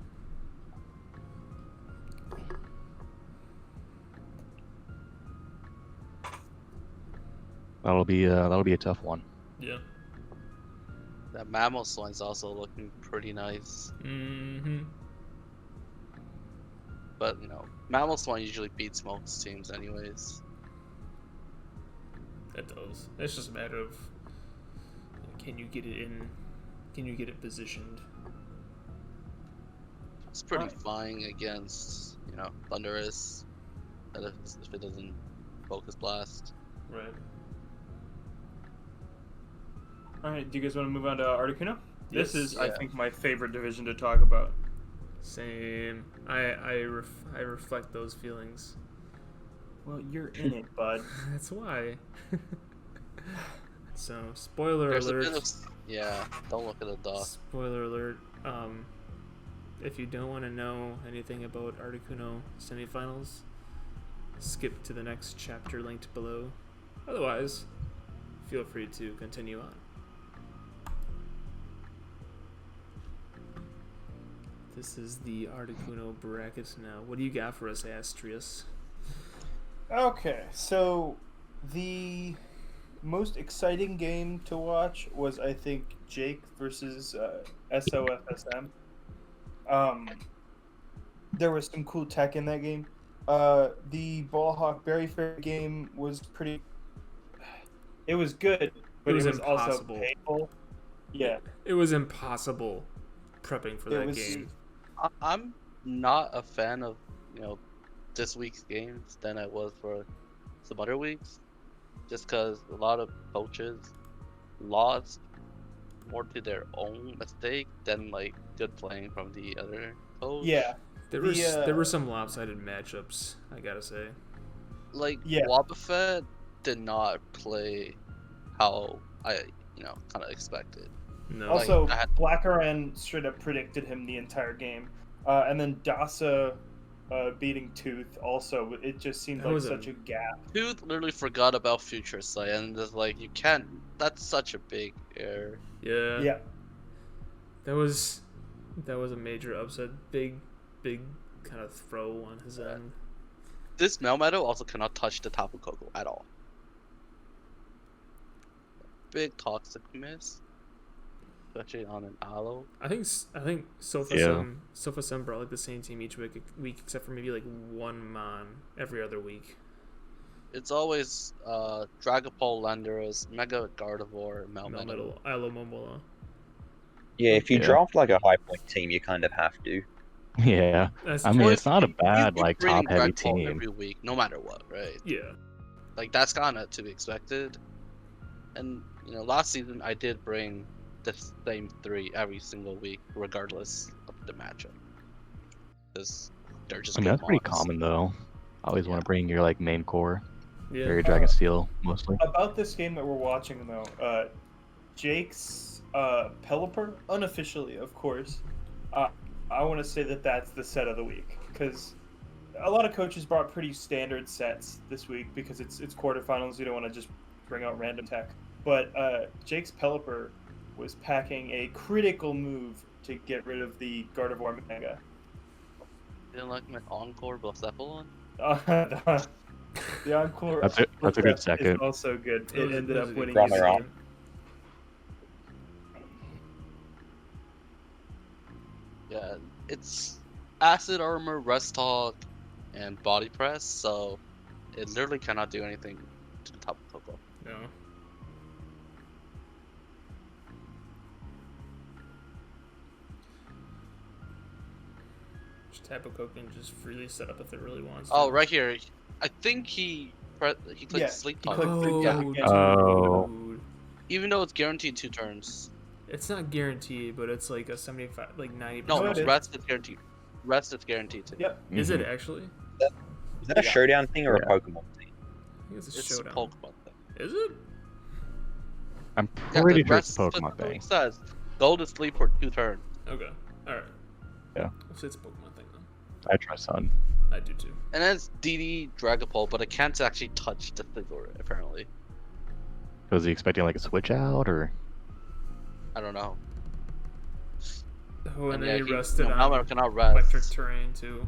That'll be a tough one. Yeah. That Mammoth one's also looking pretty nice. Mm-hmm. But Mammoth one usually beats most teams anyways. That does. It's just a matter of can you get it in? Can you get it positioned? It's pretty flying against Thunderous. If it doesn't focus blast. Right. All right, do you guys want to move on to Articuno? Yes. This is, I think, my favorite division to talk about. Same. I reflect those feelings. Well, you're in it, bud. That's why. So, spoiler There's alert. a bit of don't look at the dot. Spoiler alert. If you don't want to know anything about Articuno semifinals, skip to the next chapter linked below. Otherwise, feel free to continue on. This is the Articuno bracket now. What do you got for us, Astrius? Okay, so the most exciting game to watch was, I think, Jake versus SOFSM. There was some cool tech in that game. The BaLLHaWK Berry Fair game was pretty... It was good, but it was also impossible. painful. Yeah. It was impossible prepping for that was- game. I'm not a fan of this week's games than I was for some other weeks, just because a lot of coaches lost more to their own mistake than good playing from the other coach. Yeah. There were some lopsided matchups, I gotta say. Yeah. Wobbuffet did not play how I kind of expected. No. Also, I had- Blackaran straight up predicted him the entire game. And then Dasa beating Tooth also, it just seemed That like was such a gap. Tooth literally forgot about Future Sight, and just you can't. That's such a big error. Yeah. Yeah. That was a major upset. Big kind of throw on his end. This Melmeadow also cannot touch the Tapu Koko at all. Big toxic miss, especially on an Aloe. I think Sofasem brought the same team each week except for maybe one Mon every other week. It's always Dragapult, Landorus, Mega Gardevoir, Melmeadow. Melmetal, Ilo Momola. Yeah, if you Yeah. draft a high point team, you kind of have to. Yeah. That's I true. mean, Well, it's not a bad, You're bringing top heavy Dragapult team. every week, no matter what, right? Yeah. That's kind of to be expected. And last season I did bring the same 3 every single week, regardless of the matchup. Because they're just. I mean, good that's pretty mons. common though. I always want to bring your main core, Yeah. your Dragon Steel mostly. About this game that we're watching, though, Jake's Pelipper, unofficially, of course, I want to say that that's the set of the week. Because a lot of coaches brought pretty standard sets this week because it's quarterfinals. You don't want to just bring out random tech. But Jake's Pelipper was packing a critical move to get rid of the Gardevoir Mega. Didn't like my Encore Blacephalon? The Encore That's a good is second. also good. That was- It ended that up was a good winning runner the up. game. Yeah, it's Acid Armor, Rest Talk, and Body Press, so it literally cannot do anything to the Tapu Koko. No. Tapu Koko can just freely set up if it really wants to. Oh, right here. I think he clicked Yeah, Sleep he Talk. clicked Sleep Talk Oh, again. Oh. dude. Even though it's guaranteed 2 turns. It's not guaranteed, but it's like a 75, 90%. No, No, it is. rest is guaranteed. Rest is guaranteed too. Yep. Is it Mhm. actually? Is that a Yeah. showdown thing or Yeah. a Pokemon thing? I think it's a It's showdown. a Pokemon thing. Is it? I'm Yeah, pretty the sure it's rest a Pokemon specifically thing. says go to sleep for 2 turns. Okay. Alright. Yeah. I'll say it's a Pokemon thing then. I trust Sun. I do too. And then it's DD Dragapult, but it can't actually touch the Scizor, apparently. Was he expecting a switch out or? I don't know. Oh, and yeah, then he rested Melmeadow on cannot rest. electric terrain too.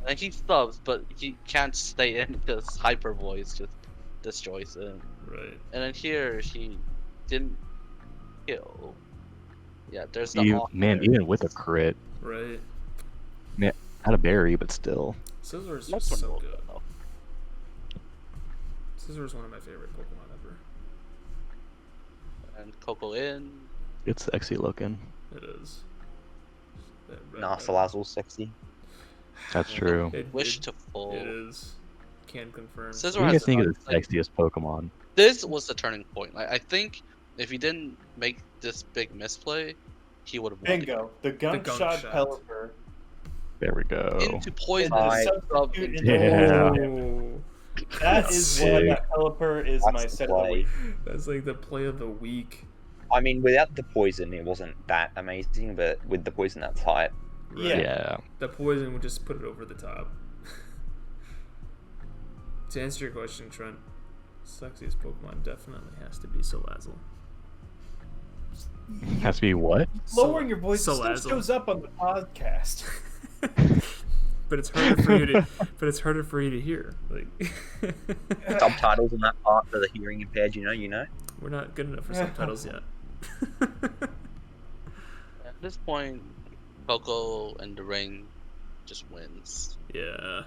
And he subs, but he can't stay in because Hyper Voice just destroys him. Right. And then here, he didn't kill. Yeah, there's the You, off man, there. even with a crit, Right. Not a berry, but still. Scizor is Next just one so will, good. though. Scizor is one of my favorite Pokemon ever. And Coco in. It's sexy looking. It is. That red Nah, letter. Salazzle's sexy. That's true. Wish to full. It is. Can confirm. Scizor Who do you has think is the like, sexiest Pokemon? This was the turning point. Like, I think if he didn't make this big misplay, he would have won. Bingo. The gunk gunk shot shot. Pelipper. There we go. Into poison. I- Substitute into Yeah. poison. That is why that Pelipper is That's my the set of the play. week. That's like the play of the week. I mean, without the poison, it wasn't that amazing, but with the poison, that's hype. Yeah. Yeah. The poison would just put it over the top. To answer your question, Trent, sexiest Pokemon definitely has to be Salazzle. Has to be what? Lowering your voice still Salazzle. shows up on the podcast. But it's harder for you to. But it's harder for you to hear. Like, Subtitles on that part for the hearing impaired, you know. we're not good enough for subtitles yet. At this point, Coco and the ring just wins. Yeah,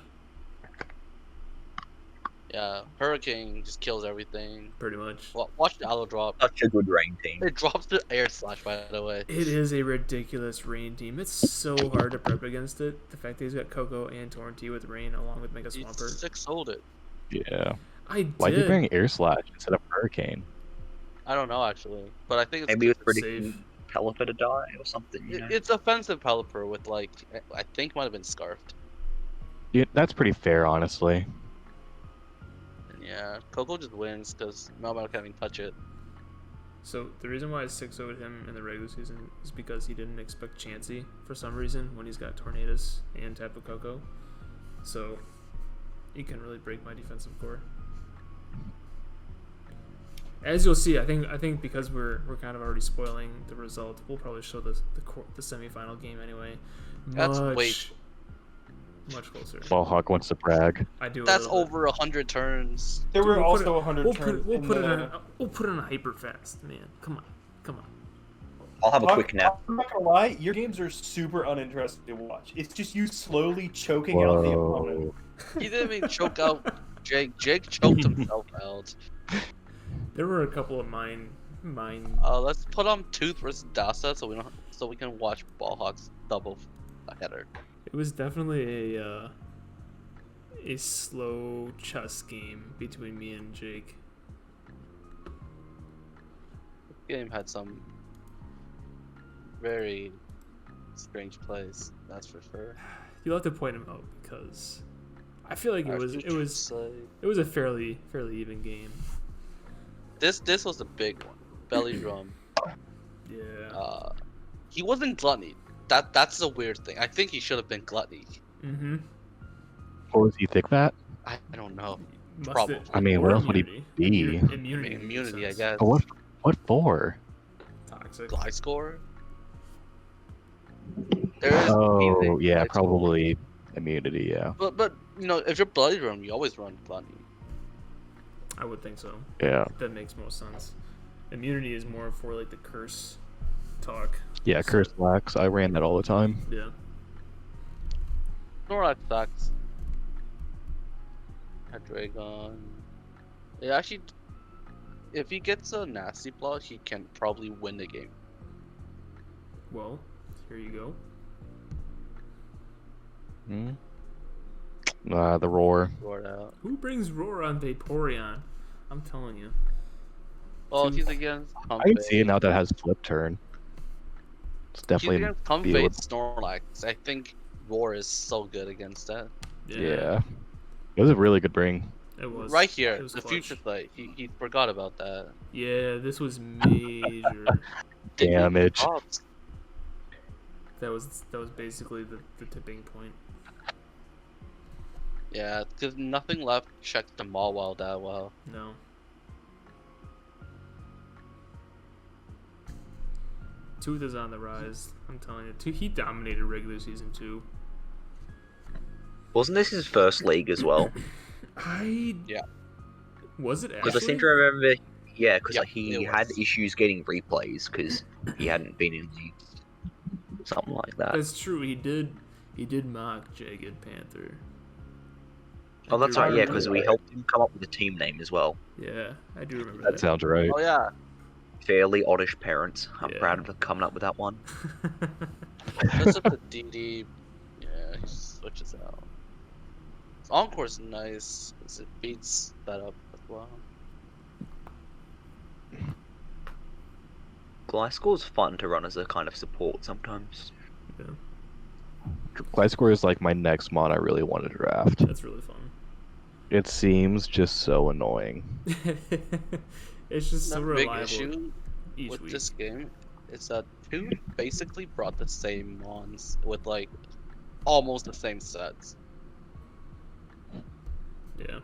Yeah, Hurricane just kills everything. pretty much. Well, watch the Allo drop. Such a good rain team. It drops the air slash, by the way. It is a ridiculous rain team. It's so hard to prep against it. The fact that he's got Coco and Torrentee with rain along with Mega He Swampert. 6-0'd it. Yeah. I Why'd you did. bring Air Slash instead of Hurricane? I don't know actually, but I think it's Maybe it was Safe. predicting Pelipper to die or something, you know. it's offensive Pelipper with like I think might have been scarfed. Yeah, that's pretty fair, honestly. And yeah, Coco just wins because Melbourne can't even touch it. So the reason why I 6-0'd him in the regular season is because he didn't expect Chansey for some reason when he's got Tornadus and Tapu Koko. So he can really break my defensive core. As you'll see, I think because we're kind of already spoiling the result, we'll probably show the semifinal game anyway. That's much closer. BaLLHaWK wants to brag. I do. That's a little bit. over 100 turns. There were We'll put also it- 100 We'll turns. put it in we'll put it on hyper fast, man. Come on. I'll have a quick nap. I'm not gonna lie, your games are super uninteresting to watch. It's just you slowly choking out the opponent. Whoa. He didn't even choke out Jake. Jake choked himself out. There were a couple of mine. Let's put on Tooth versus Dasa so we can watch BaLLHaWK's double header. It was definitely a slow chess game between me and Jake. The game had some very strange plays. That's for sure. You'll have to point him out because I feel like it was a fairly even game. This was a big one. Belly drum. Yeah. He wasn't gluttony. That's the weird thing. I think he should have been gluttony. Mm-hmm. Or was he thick fat? I don't know. Must Probably. it- I mean, or what else would he immunity. be? Immunity. Immunity, I makes guess. But what for? sense. Toxic. Glide score. There is Oh, immunity, yeah, glide score. probably immunity, yeah. But you know, if you're bloody drum, you always run gluttony. I would think so. Yeah. That makes most sense. Immunity is more for like the curse talk. Yeah, Curse Wax. I ran that all the time. Yeah. Snorlax sucks. A Dragon. Yeah, actually, if he gets a nasty block, he can probably win the game. Well, here you go. The Roar. Roared out. Who brings Roar on Vaporeon? I'm telling you. Well, he's against I can see it now that it has Flip Turn. It's He's definitely against feasible. Comfade Snorlax. I think Roar is so good against that. Yeah. It was a really good bring. It was. Right here, it was the clutch. future play. He forgot about that. Yeah, this was major. Damage. Drops. that was basically the tipping point. Yeah, because nothing left checks the Mawile that well. No. Tooth is on the rise. I'm telling you. He dominated regular season 2. Wasn't this his first league as well? Yeah. Was it Because actually? I seem to remember, yeah, because Yeah, he it had was. issues getting replays because he hadn't been in leagues, something like that. That's true. He He did mock Jagged Panther. Oh, that's right. Yeah, remember because that. we helped him come up with a team name as well. Yeah, I do remember That that. sounds right. Oh yeah. Fairly oddish parents. I'm Yeah. proud of them coming up with that one. That's what the DD. Yeah, he switches out. Encore's nice because it beats that up as well. Gliscor's fun to run as a kind of support sometimes. Yeah, Gliscor is like my next mod I really want to draft. that's really fun. It seems just so annoying. It's just so The big reliable issue each with week. this game is that two basically brought the same mons with like almost the same sets. Yeah.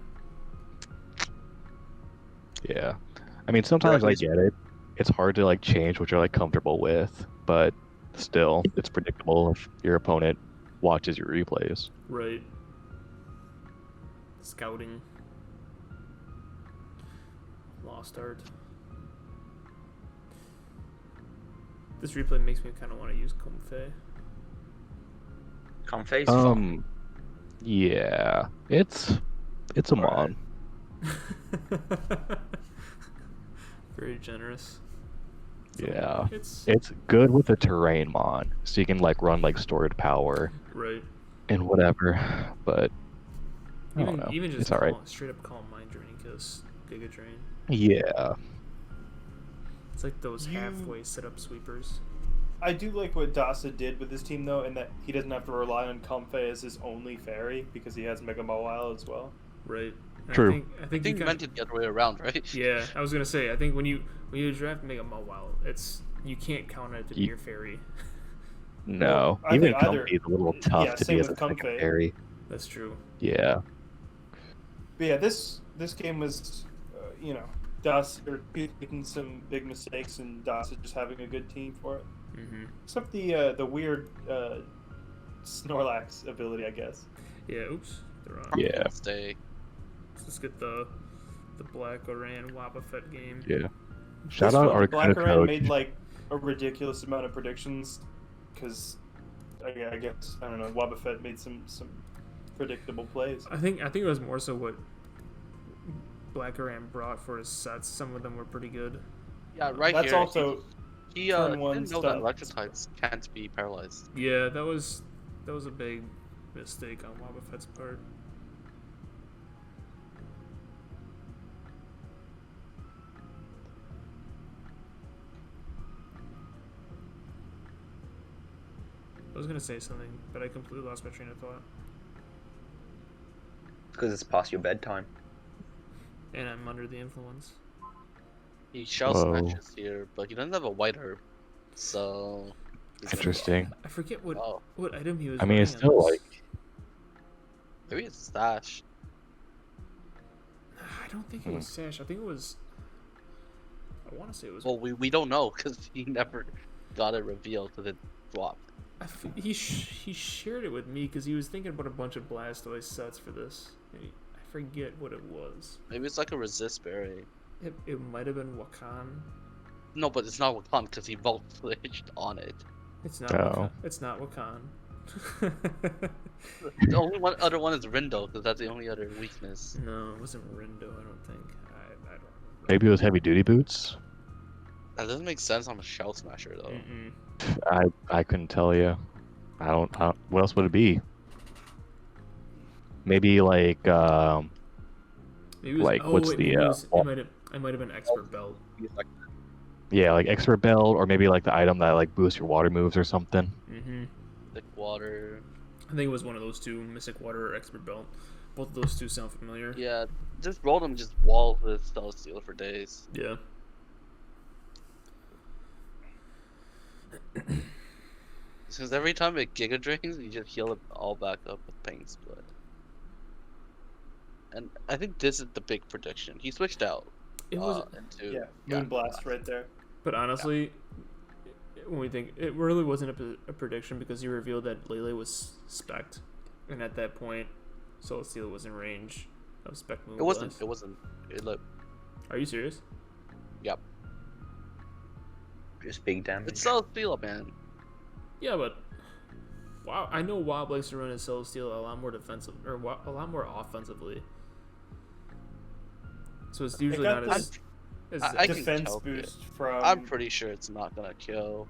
Yeah. I mean, sometimes I he's- get it. It's hard to like change what you're like comfortable with, but still, it's predictable if your opponent watches your replays. Right. Scouting. Lost art. This replay makes me kind of want to use Comfey. Comfey's fun. Yeah, it's a mod. Very generous. Yeah, It's it's good with the terrain mod, so you can like run like stored power right. and whatever. But I don't know. Even just It's alright. straight up call Mind Drain because Giga Drain. Yeah, It's like those You- halfway set up sweepers. I do like what Dasa did with his team though, in that he doesn't have to rely on Comfey as his only fairy because he has Mega Mawile as well. Right. And True. I think I think you you kinda- meant it the other way around, right? Yeah, I was gonna say. I think when you draft Mega Mawile, it's you can't count it to be Ye- your fairy. no. I Even think either- Comfy is a little tough yeah, to same be as with a second Comfey. fairy. That's true. Yeah, But yeah, this game was, Das making some big mistakes and Dasa just having a good team for it. Mm-hmm. Except the weird Snorlax ability, I guess. Yeah. Oops. They're on. Yeah. Stay. Let's get the Black Oran Wobbuffet game. yeah. Shout This out felt our like Black good Oran coach. made like a ridiculous amount of predictions because I guess I don't know. Wobbuffet made some predictable plays. I think it was more so what Black Oran brought for his sets. Some of them were pretty good. Yeah, right That's here. also he turn one didn't know that stun. electric types can't be paralyzed. Yeah, that was a big mistake on Wobbuffet's part. I was gonna say something, but I completely lost my train of thought. Because it's past your bedtime. And I'm under the influence. He shell Whoa. smashes here, but he doesn't have a white herb, so. he's gonna- Interesting. I forget Oh, what item he was. I mean, it's running on still this. like maybe it's stash. I don't think it was Sash. I think it was. I want to say it was. Well, we don't know because he never got it revealed because it flopped. He shared it with me because he was thinking about a bunch of Blastoise sets for this. I forget what it was. Maybe it's like a resist berry. It might have been Wakan. No, but it's not Wakan because he volt glitched on it. It's not. Oh. Wakan. It's not Wakan. The only other one is Rindo because that's the only other weakness. No, it wasn't Rindo. I don't think. I don't remember. maybe it was heavy duty boots. That doesn't make sense on a shell smasher though. Mm-mm. I couldn't tell you. I don't. What else would it be? Maybe like Maybe it was, Like, what's maybe the, it might have been Expert Belt. yeah, like expert belt, or maybe like the item that like boosts your water moves or something. Mm-hmm. Thick water. I think it was one of those two, Mystic Water or Expert Belt. Both of those two sound familiar. Yeah, just roll them, just wall with Spell Steal for days. Yeah. Because every time it Giga Drains, you just heal it all back up with Pain Split. And I think this is the big prediction. He switched out. It was. Into Yeah, Moonblast right there. But honestly, when we think it really wasn't a prediction because he revealed that Lele was spec'd, and at that point, Soul Steel was in range of spec move. It wasn't. It wasn't. It looked. Are you serious? Yep. Just big damage. It's Soul Steel, man. Yeah, but Wow, I know Wob likes to run his Soul Steel a lot more defensive, or a lot more offensively. So it's usually got not this as I can defense choke it. boost from. I'm pretty sure it's not gonna kill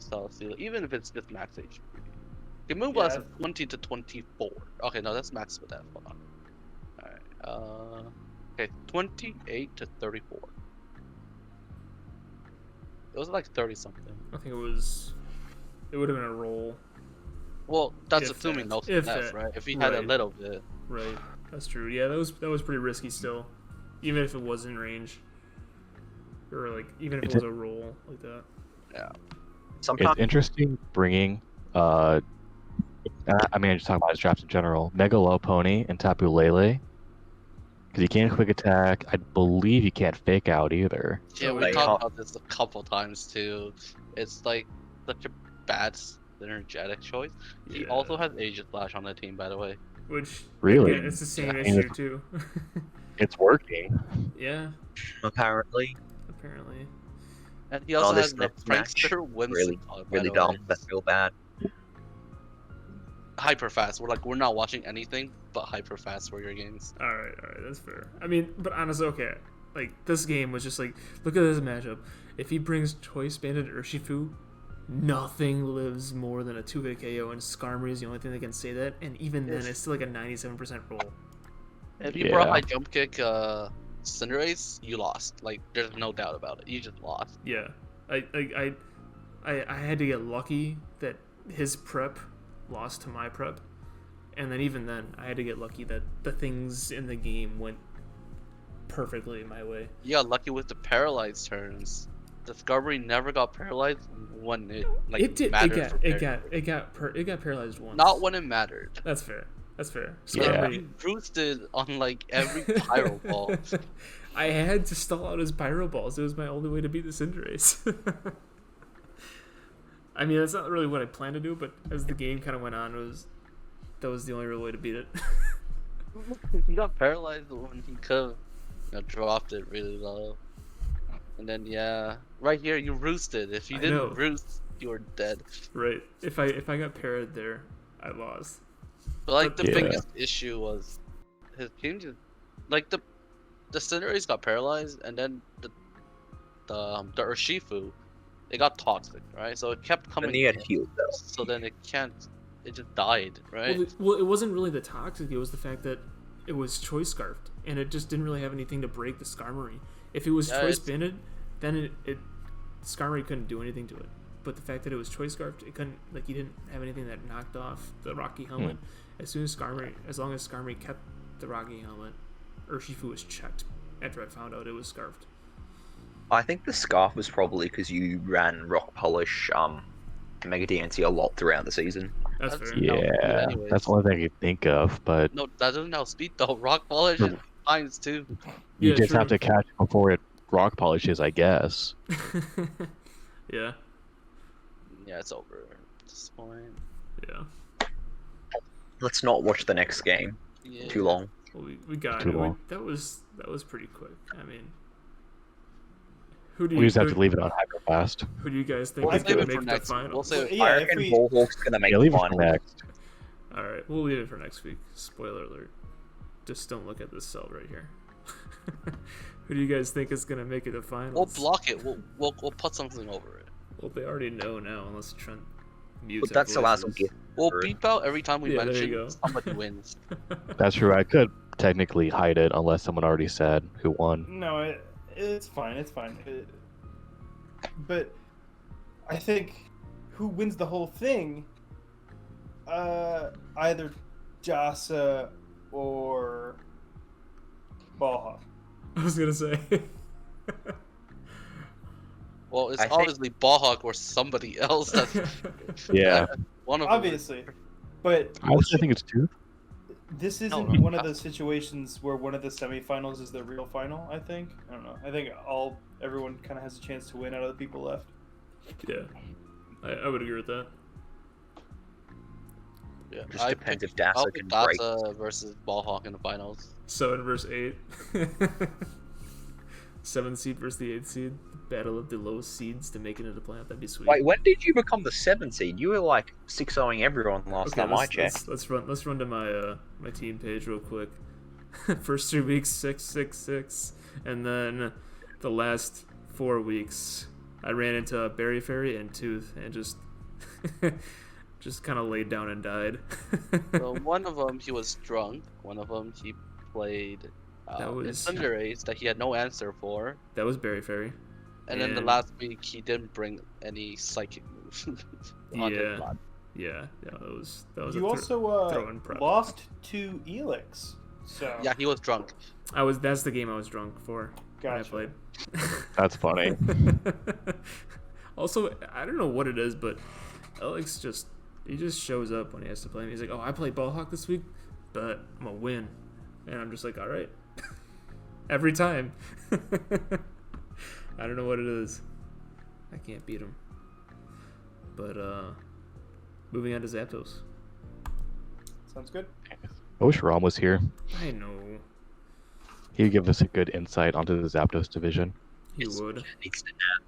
Celestial, even if it's just max HP. The Moonblast Yeah. is 20 to 24. Okay, no, that's max with that. Hold on. Alright, okay, 28 to 34. It was like 30 something. I think it would have been a roll. Well, that's If assuming that. no If finesse, that. right? If he had a Right. little bit. Right. That's true. Yeah, that was pretty risky still. Even if it was in range. Or like even if it was a roll like that. Sometimes It's interesting bringing, I mean, just talking about his drafts in general, Mega Lopunny and Tapu Lele. Because he can't quick attack. I believe he can't fake out either. Yeah, Oh, we yeah. talked about this a couple times too. It's like such a bad synergetic choice. He Yeah. also has Aegis Flash on the team, by the way. Which Really? again, it's the same I mean, issue it's- too. It's working. Yeah, apparently apparently. And he also this has the next match, Prankster Winston really, card, by really the dumb. way. That feel bad. Hyper fast. We're not watching anything but hyper fast for your games. Alright, that's fair. I mean, but honestly, okay. Like, this game was just like, look at this matchup. If he brings Choice Banded Urshifu, nothing lives more than a 2-hit KO, and Skarmory is the only thing that can say that, and even then, it's still like a 97% roll. If you brought Yeah. high jump kick Cinderace, you lost. Like, there's no doubt about it. You just lost. Yeah. I had to get lucky that his prep lost to my prep, and then even then, I had to get lucky that the things in the game went perfectly my way. You got lucky with the paralyzed turns. The Skarmory never got paralyzed when it like It did. mattered. for It character. got paralyzed once. Not when it mattered. That's fair. Yeah. Skarmory- You roosted on like every pyro ball. I had to stall out his pyro balls. It was my only way to beat the Cinderace. I mean, that's not really what I planned to do, but as the game kind of went on, that was the only real way to beat it. He got paralyzed when he could have dropped it really low. And then yeah, right here you roosted. If you I didn't know. roost, you were dead. Right. If I got parried there, I lost. But like the Yeah. biggest issue was his team just like the Cinderace got paralyzed, and then the Urshifu, it got toxic, right? So it kept coming. And he had in, healed though. So then it just died, right? Well, it wasn't really the toxic. It was the fact that it was choice scarfed, and it just didn't really have anything to break the Skarmory. If it was Yeah, choice it's- banded, then Skarmory couldn't do anything to it. But the fact that it was choice scarfed, it couldn't, like, you didn't have anything that knocked off the Rocky helmet. As long as Skarmory kept the Rocky helmet, Urshifu was checked after I found out it was scarfed. I think the scarf was probably because you ran Rock Polish Mega DNC a lot throughout the season. That's That's- fair. Yeah. Yeah, anyways. that's the only thing I could think of. But No, that doesn't outspeed though. Rock polish is times 2. you Yeah, just true. have to catch it before it rock polishes, I guess. Yeah. Yeah, it's over at this point. Yeah. Let's not watch the next game. Yeah. Too long. Well, we got Too it. long. That was pretty quick. I mean, who do We you just have to leave it on hyper fast. who do you guys think We'll is save gonna it for make the next. We'll finals? save it. Yeah, I if reckon we- BaLLHaWK's gonna make Yeah, the leave it for final. next. All right, we'll leave it for next week. Spoiler alert. Just don't look at this cell right here. Who do you guys think is gonna make it to finals? We'll block it. We'll put something over it. Well, they already know now, unless Trent mutes. But our that's allows them voices. to We'll Sure. beep out every time we Yeah, there mention you go. somebody wins. That's true. I could technically hide it unless someone already said who won. No, it's fine. It's fine. But I think who wins the whole thing? Either Jasa or BaLLHaWK. I was gonna say. Well, it's I think- obviously BaLLHaWK or somebody else. That's Yeah, one of them. Obviously, but I honestly think it's two. this No, isn't no. one of those situations where one of the semifinals is the real final. I think. I don't know. I think everyone kind of has a chance to win out of the people left. Yeah, I would agree with that. Yeah, Just I depends picked- if I'll Dasa pick can break. Dasa versus BaLLHaWK in the finals. 7 versus 8. 7th seed versus the 8th seed. Battle of the lowest seeds to make it into the playoff. That'd be sweet. Wait, when did you become the 7th seed? You were like 6-0ing everyone last Okay, time I checked. let's run to my my team page real quick. First 3 weeks 6-6-6, and then the last 4 weeks I ran into Berry Fairy and Tooth and just just kind of laid down and died. So one of them he was drunk. One of them he played That was- Cinderace that he had no answer for. That was Berry Fairy. And then the And- last week he didn't bring any psychic moves. on his Yeah. mod. Yeah, that was You a also throw-in prep. lost to Elix. So Yeah, he was drunk. That's the game I was drunk for when I Gotcha. played. That's funny. Also, I don't know what it is, but Alex just shows up when he has to play. And he's like, "Oh, I played BaLLHaWK this week, but I'm gonna win," and I'm just like, "All right," every time. I don't know what it is. I can't beat him. But moving on to Zapdos. sounds good. I wish Rom was here. I know He'd give us a good insight onto the Zapdos division. he would. Needs to nap.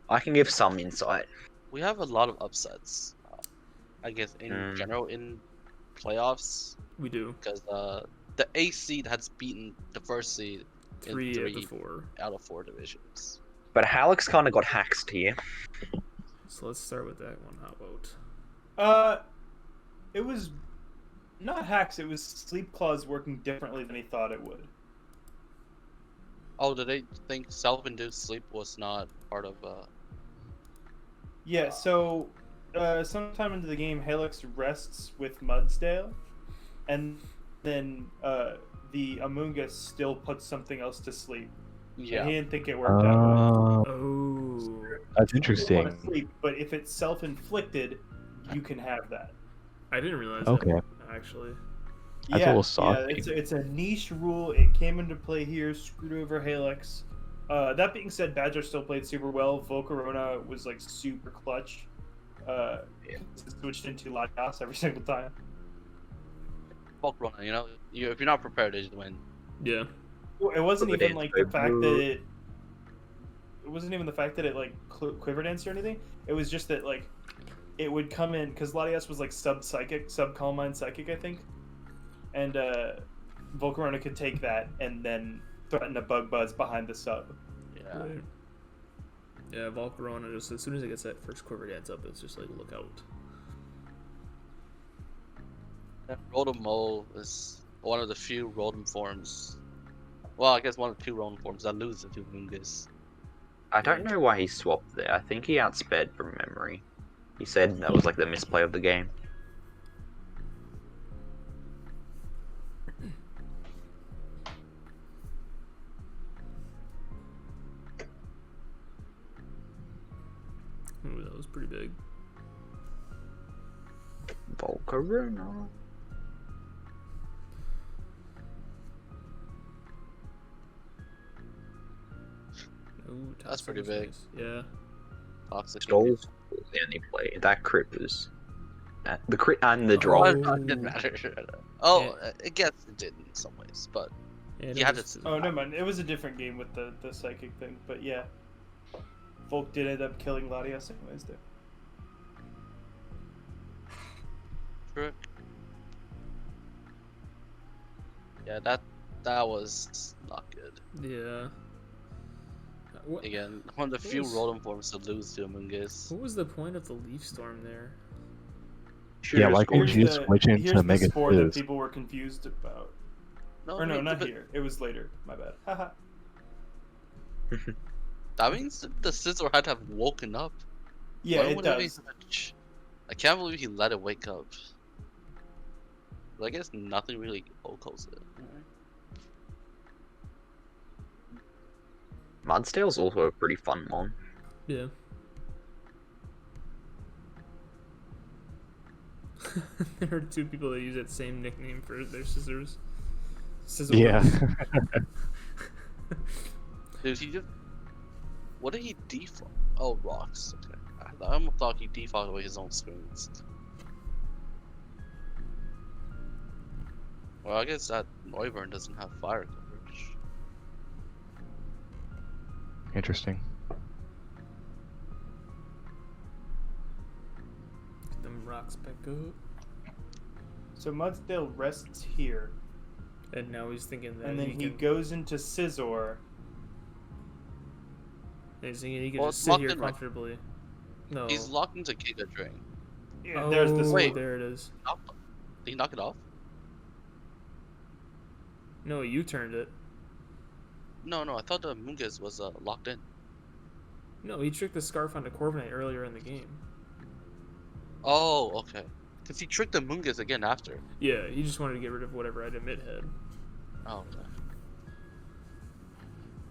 I can give some insight. We have a lot of upsets. I guess in Mm. general in playoffs We do because the 8th seed has beaten the 1st seed in 3 3 out of 4. out of 4 divisions. But Halleck's kind of got haxed here. So let's start with that one. How about? It was not hacks. It was Sleep Claws working differently than he thought it would. Oh, did they think self-induced sleep was not part of Yeah. So, sometime into the game, Halix rests with Mudsdale, and then the Amoonguss still puts something else to sleep. yeah. And he didn't think it worked out. Oh, That's You interesting. want to sleep, but if it's self-inflicted, you can have that. I didn't realize Okay. that, actually. That's a little soft. Yeah, it's a niche rule. It came into play here, screwed over Halix. That being said, Badger still played super well. Volcarona was like super clutch. Switched into Latias every single time. Bulk runner, if you're not prepared, you win. Yeah. Well, it wasn't Quiver even dance, like the fact quiver. that it wasn't even the fact that it like quiver danced or anything. It was just that like it would come in because Latias was like sub calm mind psychic, I think, and Volcarona could take that and then threaten a bug buzz behind the sub. Yeah. Right. Yeah, Volcarona, just as soon as it gets that first quiver dance up, it's just like, look out. And Rotom is one of the few Rotom forms. Well, I guess one of the 2 Rotom forms that lose to Mungus. I don't know why he swapped there. I think he outsped from memory. He said that was like the misplay of the game. Ooh, that was pretty big. Volcarona. Ooh, That's Toxic pretty was big. nice. Yeah. Toxic. Skulls was the only play. That crit was... the crit and the draw. Oh, it didn't matter. Oh, I guess it did in some ways, but And he it had was- to. Oh, never mind. It was a different game with the psychic thing, but yeah. Volk did end up killing Latias anyways there. Trick. Yeah, that was not good. Yeah. What, Again, one of the few was- Rotom forms to lose to Amoonguss. what was the point of the Leaf Storm there? Yeah, like when Shooter's you goal. switch into here's the Mega spore that Fizz. people were confused about. No, Or no, not but here. It was later. My bad. Haha. That means the Scizor had to have woken up. Yeah, Why it would he does. such- I can't believe he let it wake up. But I guess nothing really OKOs it. Mudsdale's also a pretty fun one. Yeah. There are 2 people that use that same nickname for their scissors. Scissor Yeah. Dude, he just. What did he default? Oh, rocks. Okay. I almost thought he defaulted away his own screens. Well, I guess that Noivern doesn't have fire coverage. Interesting. Get them rocks back up. So Mudsdale rests here, And now he's thinking that and then he can, goes into Scizor. he's thinking he can Well, just it's sit locked here in, right? comfortably. No. He's locked into Giga Drain. Yeah, Oh, there's this Wait. there it is. Did he knock it off? No, you turned it. No, I thought the Mungus was locked in. No, he tricked the Scarf onto Corviknight earlier in the game. Oh, okay. Because he tricked the Mungus again after. Yeah, he just wanted to get rid of whatever item it had. Oh, okay.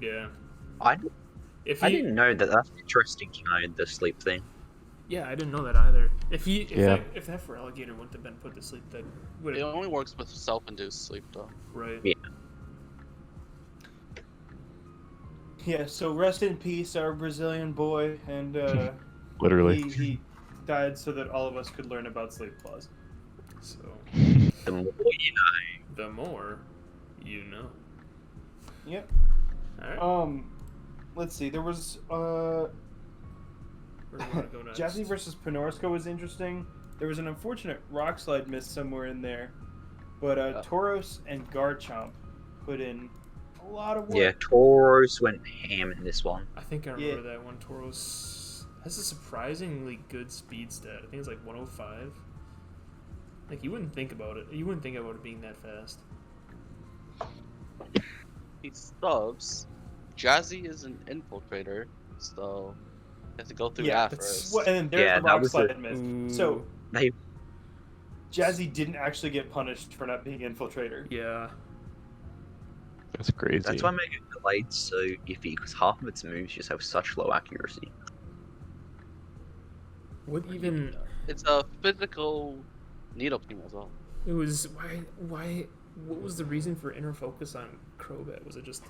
Yeah. I If I he, didn't know that. That's interesting to know the sleep thing. yeah, I didn't know that either. If Yeah. if that for alligator wouldn't have been put to sleep, that would It have only works with self-induced sleep, though. right. Yeah. Yeah, so rest in peace, our Brazilian boy, and Literally. he died so that all of us could learn about sleep claws. So The more you know. the more you know. Yep. All right. Let's see. There was Where do you want to go next? Jazzy versus Panorska was interesting. There was an unfortunate rock slide miss somewhere in there, but Tauros and Garchomp put in a lot of work. Yeah, Tauros went ham in this one. I think I remember that one. Tauros has a surprisingly good speed stat. I think it's like 105. Like, you wouldn't think about it. You wouldn't think about it being that fast. He subs. Jazzy is an infiltrator, so you have to go through Yeah, that first. and then there's Yeah, the that rock was slide the- miss. So They Jazzy didn't actually get punished for not being infiltrator. Yeah. That's crazy. That's why Mega Delayed's so iffy, because half of its moves just have such low accuracy. What even? It's a physical Nidoking as well. It was why? What was the reason for inner focus on Crobat? Was it just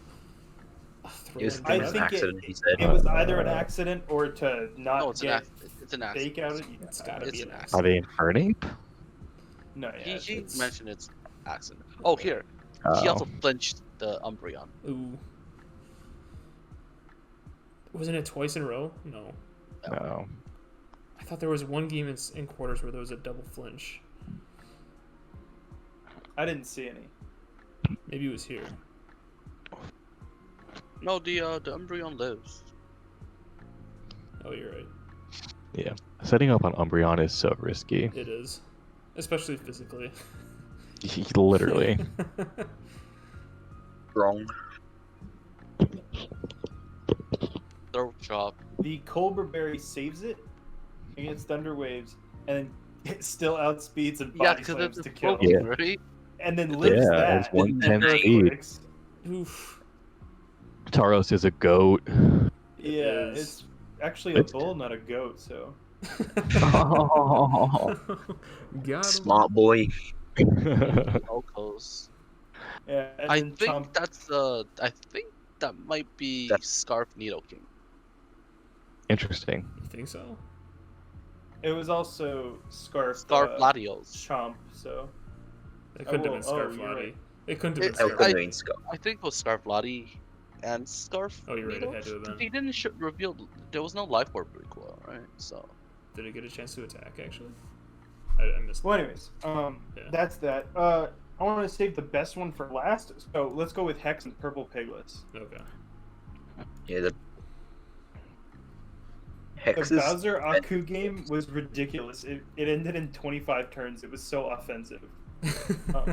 a throw? It was and I an grab? think accident, he said. It was either an accident or to not No, it's an get accident. It's an accident. fake out of It's gotta It's be an an Are accident. they Infernape? No, yeah. He it's- mentioned it's accident. Oh, here. He also flinched the Umbreon. Ooh. Wasn't it twice in a row? No. No. I thought there was one game in quarters where there was a double flinch. I didn't see any. Maybe it was here. No, the Umbreon lives. Oh, you're right. Yeah. Setting up on Umbreon is so risky. It is. Especially physically. Literally. Wrong. Throat chop. The Colbur Berry saves it against Thunder Waves, and then it still outspeeds and Yeah, body because slams it's to a kill. Yeah. Pokemon, right? And then lives Yeah, that. it's 110 and speed. clicks. Oof. Tauros is a goat. Yeah, is. it's actually It's- a bull, not a goat. So Oh. Got him. Smart boy. Locals. yeah. And I then think Chomp, that's I think that might be That's- Scarf Nidoking. Interesting. You think so? it was also Scarf. Scarf Latios. Chomp. So It couldn't have been you're Scarflottie. right. It couldn't have It- been That I- would Scarflottie. have been Scott. I think it was Scarf Lottie and Scarf. Oh, you're right, it Nido? had to have been. He didn't reveal. There was no life orb recoil, right? So Did it get a chance to attack, actually? I missed well, that. anyways, Yeah. that's that. I want to save the best one for last. So let's go with Hex and Purple Piglets. Okay. Yeah, the The Hexes. Bowser Aku game was ridiculous. It ended in 25 turns. It was so offensive. Oh.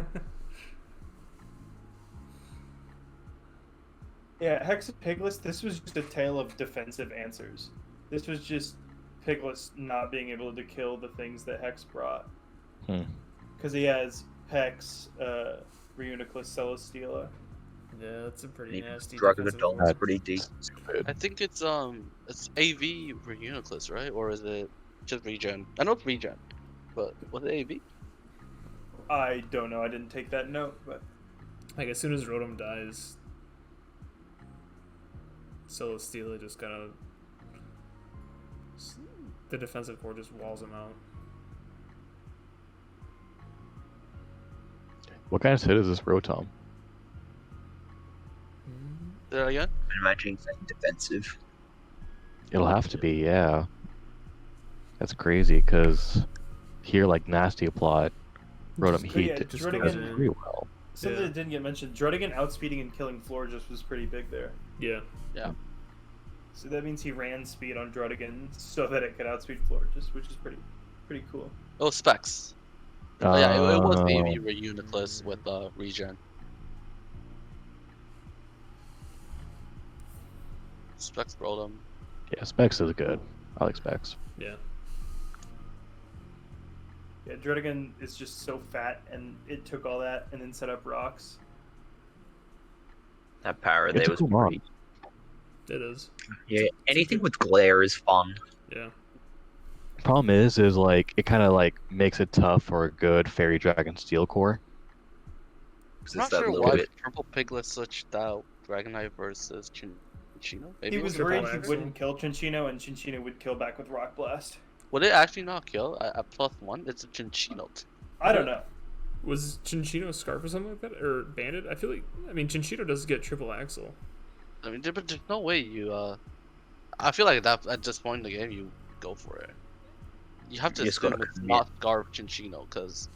Yeah, Hex and Piglets, this was just a tale of defensive answers. This was just Piglets not being able to kill the things that Hex brought. Hmm. Because he has Hex, Reuniclus, Celesteela. Yeah, that's a pretty nasty Drug of the defensive Dawn move. is pretty deep. I think it's AV Reuniclus, right? Or is it just regen? I know it's regen, but was it AV? I don't know, I didn't take that note, but Like, as soon as Rotom dies, Celesteela just kind of... The defensive core just walls him out. What kind of hit is this Rotom? There again? I'm imagining something defensive. It'll have to be, yeah. That's crazy, because here, like, Nasty Plot, Rotom Just- Heat yeah, did just does goes Druddigon- in. pretty well. Something Yeah. that didn't get mentioned. Druddigon outspeeding and killing floor just was pretty big there. Yeah. So that means he ran speed on Druddigon so that it could outspeed floor, which is pretty cool. Oh, Specs. Oh, yeah, it was Uh, AV Reuniclus with regen. Specs rolled him. Yeah, Specs is good. I like Specs. Yeah. Yeah, Druddigon is just so fat, and it took all that and then set up rocks. That power It there took was him on. pretty. It is. Yeah, anything with glare is fun. Yeah. Problem is like, it kind of, like, makes it tough for a good Fairy Dragon Steel core. 'Cause I'm it's not that sure little why bit. Triple Piglet switched out Dragonite versus Chinchino. Maybe He was triple worried he axle. wouldn't kill Chinchino, and Chinchino would kill back with Rock Blast. Would it actually not kill at +1? It's a Chinchino. I don't know. Was Chinchino Scarf or something like that? Or Bandit? I feel like, I mean, Chinchino does get triple axle. I mean, but there's no way you. I feel like that at this point in the game, you go for it. You have to You just assume gotta it's commit. not Scarf Chinchino, because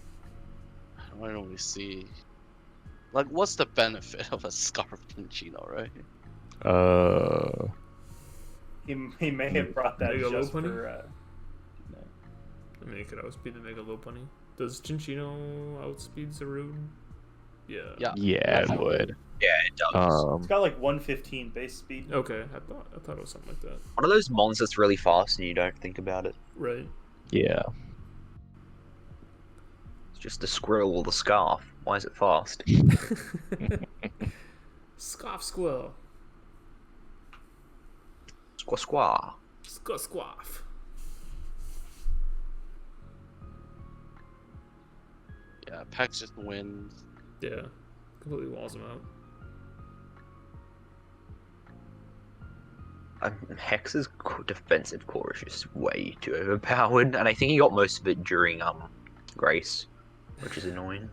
I don't really see. Like, what's the benefit of a Scarf Chinchino, right? He may have brought that Mega just Lopunny? for. I mean, it could always be the Mega Lopunny. Does Chinchino outspeed Zarude? Yeah. Yeah. Yeah, it would. Yeah, it does. It's got like 115 base speed. Okay, I thought it was something like that. One of those mons that's really fast and you don't think about it. Right. Yeah. It's just the squirrel or the scarf. Why is it fast? Scoff Squill. Squaw squaw. Squaff. Yeah, Pex just wins. Yeah. Completely walls him out. Hex's defensive core is just way too overpowered, and I think he got most of it during Grace, which is annoying.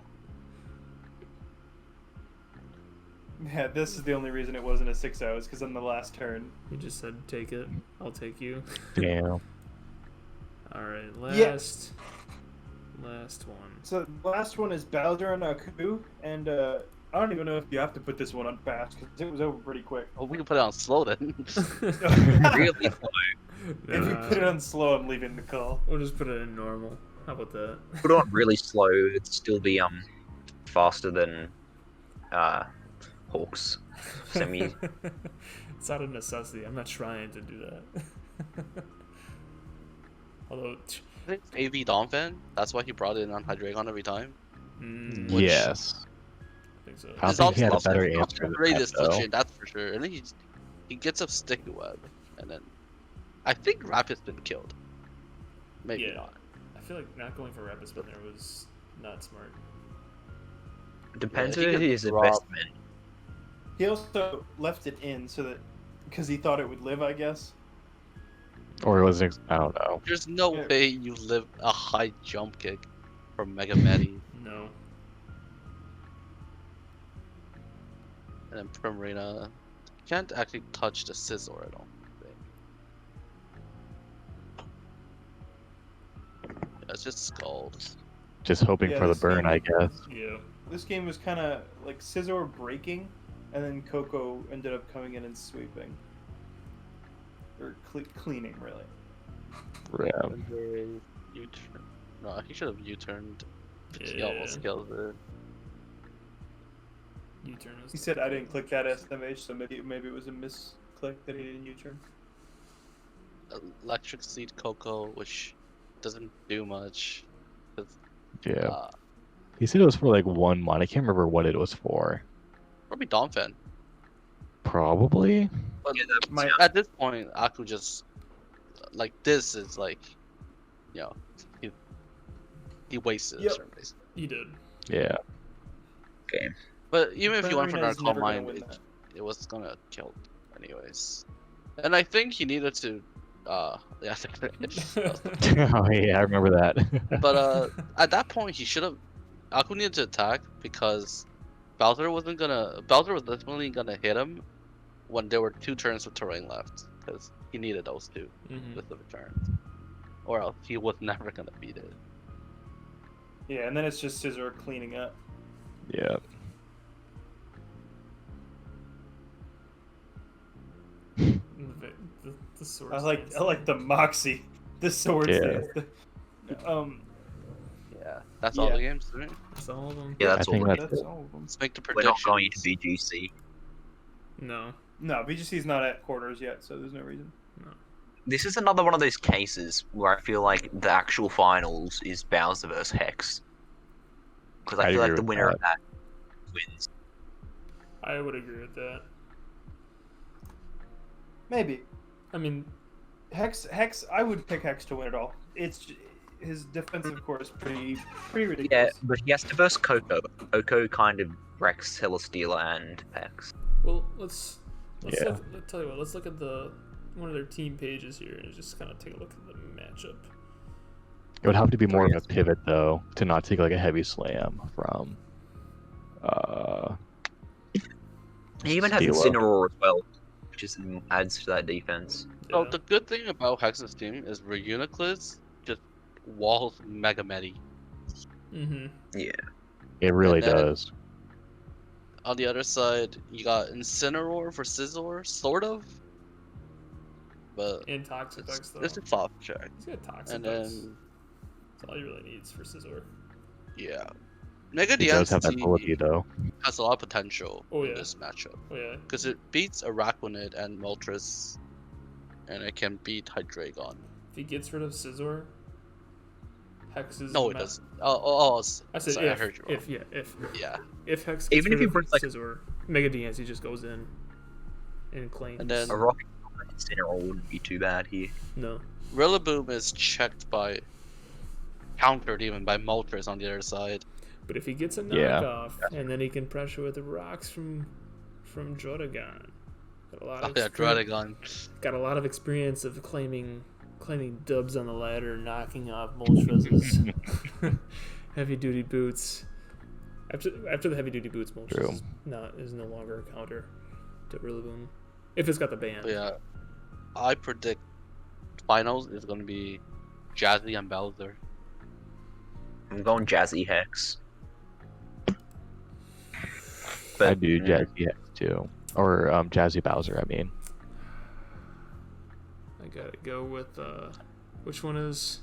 Yeah, this is the only reason it wasn't a 6-0 is because on the last turn. He just said, take it. I'll take you. Damn. Alright, Yeah. last one. So the last one is Bowser and Aku, and I don't even know if you have to put this one on fast because it was over pretty quick. Oh, we can put it on slow then. Really? If you put it on slow, I'm leaving the call. We'll just put it in normal. How about that? Put it on really slow, it'd still be faster than Hawks. Semi. It's not a necessity. I'm not trying to do that. Although, I think AV Donphan, that's why he brought it in on Hydreigon every time. which- Yes. I think so. I don't think he had a better answer than Great that, is though. switching, that's for sure. And then he gets up Sticky Web, and then I think Rapid's been killed. Maybe Yeah. not. I feel like not going for Rapid Spin there was not smart. Depends Yeah, he on could his drop- investment. He also left it in so that because he thought it would live, I guess. Or it was, I don't know. There's no Yeah. way you live a high jump kick from Mega Medi. No. And then Primarina can't actually touch the Scizor, I don't think. Yeah, it's just Scald. Just hoping Yeah, for the this burn, game- I guess. Yeah. This game was kind of like Scizor breaking, and then Coco ended up coming in and sweeping. Or cleaning, really. Yeah. And then U-turn. No, he should have U-turned. He Yeah. almost killed it. U-turn is He said I didn't click that SMH, so maybe it was a misclick that he didn't U-turn. Electric Seed Coco, which doesn't do much. 'Cause, Yeah. uh, He said it was for like 1 mon. I can't remember what it was for. probably Donphan. Probably. But Yeah, that My- at this point, Aku just like this is like, you know, he wasted Yep. a turn basically. He did. Yeah. But even if you went for Primarina's Dark never gonna Mind, win it, that. it was gonna kill anyways. And I think he needed to, yeah. Oh yeah, I remember that. But at that point, he should have. Aku needed to attack because Bowser was definitely gonna hit him when there were 2 turns of terrain left, because he needed those 2 Mhm. specific turns, or else he was never gonna beat it. Yeah, and then it's just Scissor cleaning up. Yeah. The sword. I like the moxie, the sword Yeah. stance. Yeah, that's all Yeah. the games, right? That's all of them. Yeah, I that's think all. that's That's it. all of them. Let's make the We're not predictions. going to BGC. No. No, BGC's not at quarters yet, so there's no reason. This is another one of those cases where I feel like the actual finals is Bowser versus Hex. Because I I'd feel like agree the with winner that. of that wins. I would agree with that. Maybe. I mean, Hex. I would pick Hex to win it all. It's his defensive core is pretty Yeah, ridiculous. but he has to verse Coco. Coco kind of wrecks Celesteela and Hex. well, let's Yeah. let's tell you what. Let's look at one of their team pages here and just kind of take a look at the matchup. It would have to be more of a pivot though, to not take like a heavy slam from. He even has Stilo. Incineroar as well, which just adds to that defense. So Yeah. the good thing about Hex's team is Reuniclus just walls Mega Medi. Mm-hmm. Yeah. It really And then- does. On the other side, you got Incineroar for Scizor, sort of. But And Toxic X though. it's a soft check. He's got Toxic And X. then, That's all he really needs for Scizor. yeah. Mega He does have that Density ability though. has a lot of potential Oh, in yeah. this matchup. Oh yeah. Because it beats Araquanid and Moltres, and it can beat Hydreigon. If he gets rid of Scizor, Hex is. No, it doesn't. Oh, I said sorry, if. I heard you wrong. Yeah. Yeah. If Hex gets Even if rid he of brings, like- Scizor, Mega Dance, he just goes in and claims. And then- A Rocket Incineroar wouldn't be too bad here. No. Rillaboom is checked by, countered even by Moltres on the other side. But if he gets a Yeah. knockoff, and then he can pressure with the rocks from Drodagon. Got a lot Oh of yeah, experience- Drodagon. got a lot of experience of claiming dubs on the ladder, knocking off Moltres' heavy duty boots. After the heavy duty boots, True. Moltres is no longer a counter to Rillaboom. If it's got the band. But yeah, I predict finals is going to be Jazzy and Bowser. I'm going Jazzy Hex. I do Jazzy X too, or Jazzy Bowser. I mean, I gotta go with which one is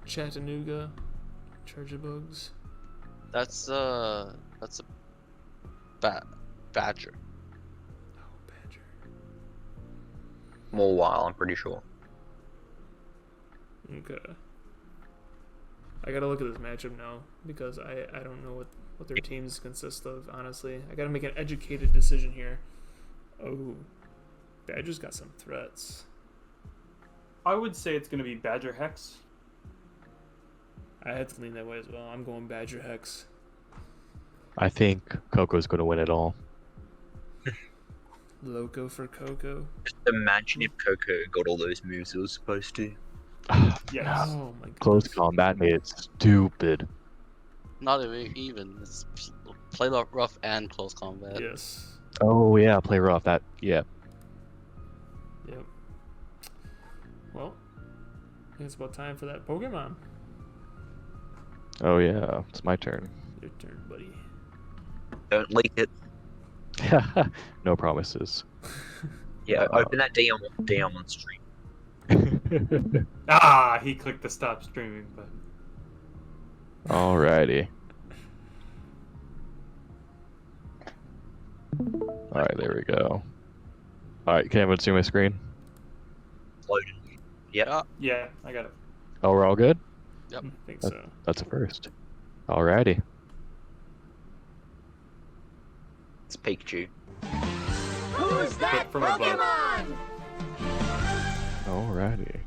Chattanooga Chargebugs? That's a Badger. Oh, Badger. More while, I'm pretty sure. Okay. I gotta look at this matchup now because I don't know what their teams consist of, honestly. I gotta make an educated decision here. Oh, Badger's got some threats. I would say it's gonna be Badger Hex. I had to lean that way as well. I'm going Badger Hex. I think Coco's going to win it all. Loco for Coco. Just imagine if Coco got all those moves it was supposed to. Yes. Oh my god. Close combat made it stupid. Not even. It's play rough and close combat. Yes. Oh yeah, play rough. That yeah. Yep. Well, I think it's about time for that Pokemon. Oh yeah, it's my turn. Your turn, buddy. Don't leak it. No promises. Yeah, open that DM on stream. Ah, he clicked the stop streaming button. Alrighty. Alright, there we go. Alright, can everyone see my screen? Loaded. Yep. Yeah, I got it. Oh, we're all good? Yep. I think so. That's a first. Alrighty. It's Pikachu. Who's that from above. Pokemon? Alrighty.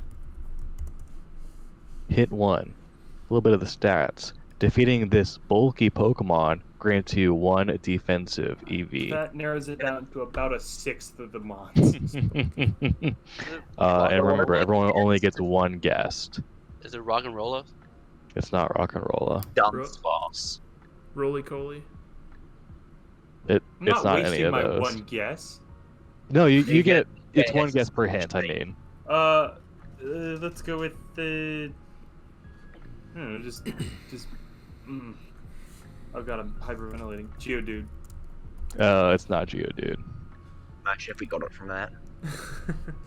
Hit 1. A little bit of the stats. Defeating this bulky Pokemon grants you 1 defensive EV. That narrows it down to about a sixth of the mons. And remember, everyone only gets 1 guest. Is it Rock and Rolla? It's not Rock and Rolla. Dunsparce. Roly Coly. I'm It's not any wasting of my those. one guess. No, you You get. It's yeah, one it's guess per each hint. I thing. mean. Let's go with the. Just. Mm. Oh god, I'm hyperventilating. Geodude. It's not Geodude. Imagine if we got it from that.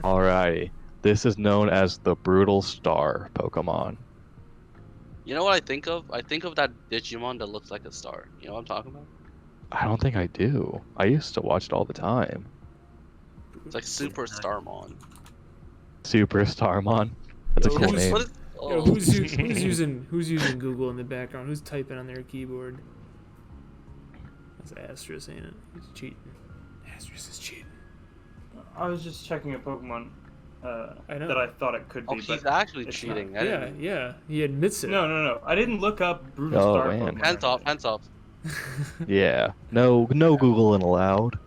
Alrighty. This is known as the Brutal Star Pokemon. You know what I think of? I think of that Digimon that looks like a star. You know what I'm talking about? I don't think I do. I used to watch it all the time. It's like Super Starmon. Super Starmon. That's a Yo, cool who's- name. What is, Yo, oh. who's using Google in the background? Who's typing on their keyboard? That's Astrus, ain't it? He's cheating. Astrus is cheating. I was just checking a Pokemon I know. that I thought it could Oh, be. he's but actually it's cheating. not. I Yeah, didn't... yeah. He admits it. No. I didn't look up Brutal Oh, Star man. Pokemon. Hands off, hands off. Yeah. No Googling allowed.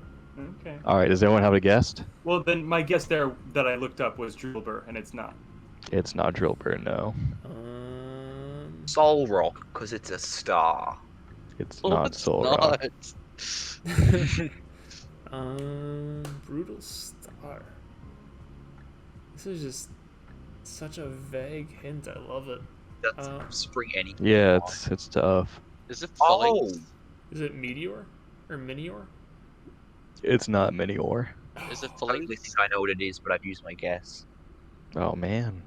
Okay. Alright, does everyone have a guess? Well, then my guess there that I looked up was Drillbur, and it's not. It's not Drillbur, no. Soul Rock, because it's a star. It's Oh, not it's Solrock. not. Brutal Star. This is just such a vague hint. I love it. Doesn't spring anything. Yeah, to mind. it's tough. Is it Oh, Phalanx? Is it Meteor or Minior? It's not Minior. Is it I don't really Phalanx? think I know what it is, but I've used my guess. Oh man.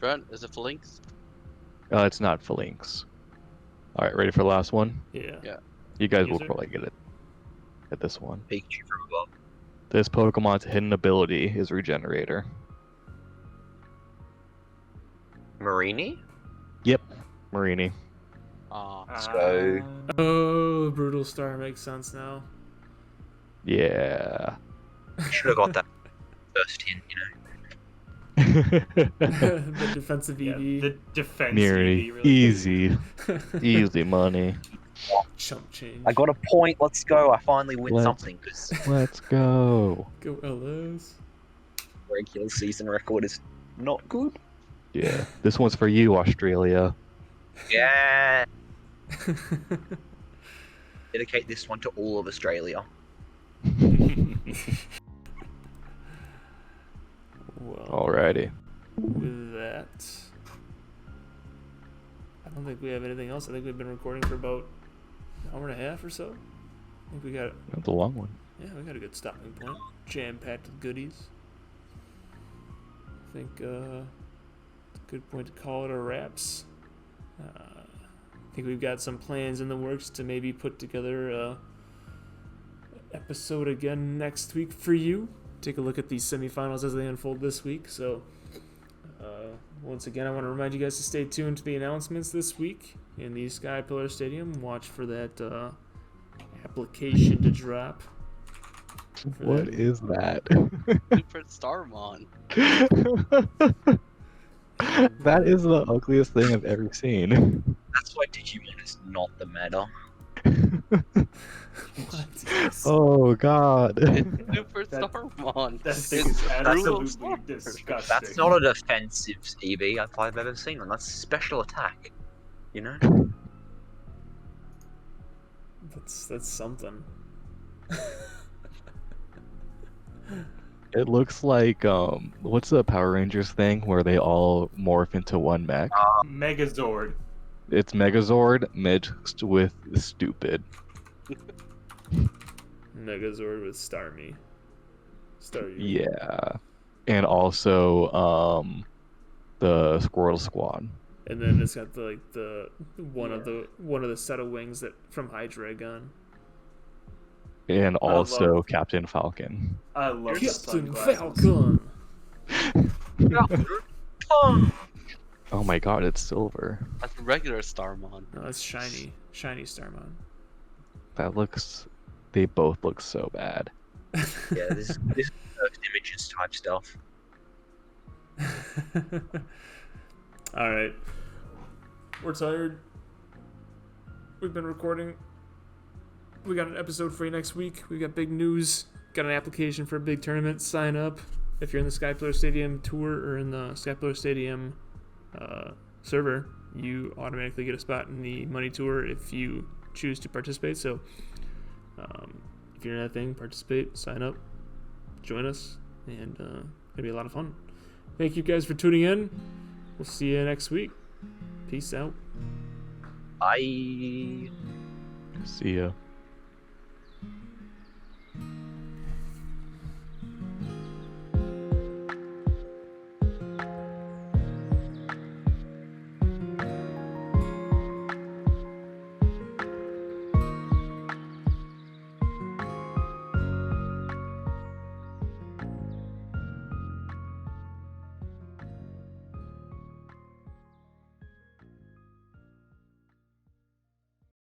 Trent, is it Phalanx? It's not Phalanx. Alright, ready for the last one? Yeah. Yeah. You guys will User? probably get it. Get this one. Pikachu from above. This Pokemon's hidden ability is Regenerator. Marini? Yep. Marini. So- Oh, Brutal Star makes sense now. Yeah. Should have got that first hint, you know. The defensive Yeah, EV. the defense. Nearly. EV really Easy. Easy money. Chump change. I got a point. Let's go. I finally win Let's- something because Let's go. Go LS. regular season record is not good. Yeah. This one's for you, Australia. Yeah. Dedicate this one to all of Australia. Well, Alrighty. with that, I don't think we have anything else. I think we've been recording for about an hour and a half or so. I think we got, That's a long one. yeah, we got a good stopping point. Jam-packed with goodies. I think it's a good point to call it a wraps. I think we've got some plans in the works to maybe put together a episode again next week for you. Take a look at these semifinals as they unfold this week. So, once again, I want to remind you guys to stay tuned to the announcements this week in the Sky Pillar Stadium. Watch for that application to drop. What is that? Super Starmon. That is the ugliest thing I've ever seen. That's why Digimon is not the meta. What? Oh god. It's Super That- Starmon. That thing It's is brutal absolutely Star. disgusting. That's not a defensive EV I've ever seen one. That's special attack. You know? That's something. It looks like what's the Power Rangers thing where they all morph into one mech? Megazord. It's Megazord mixed with stupid. Megazord with Starmie. Staryu. Yeah. And also the Squirtle Squad. And then it's got the one of the set of wings that from Hydreigon. And also love- Captain Falcon. I love the Captain sunglasses. Falcon. Oh my god, it's silver. That's a regular Starmon. No, that's shiny Starmon. They both look so bad. Yeah, this is Earth images type stuff. All right, we're tired. We've been recording. We got an episode for you next week. We got big news. Got an application for a big tournament. Sign up if you're in the Sky Pillar Stadium tour or in the Sky Pillar Stadium server. You automatically get a spot in the money tour if you choose to participate. So if you're in that thing, participate, sign up. join us, and it'll be a lot of fun. Thank you guys for tuning in. We'll see you next week. Peace out. Bye. See ya.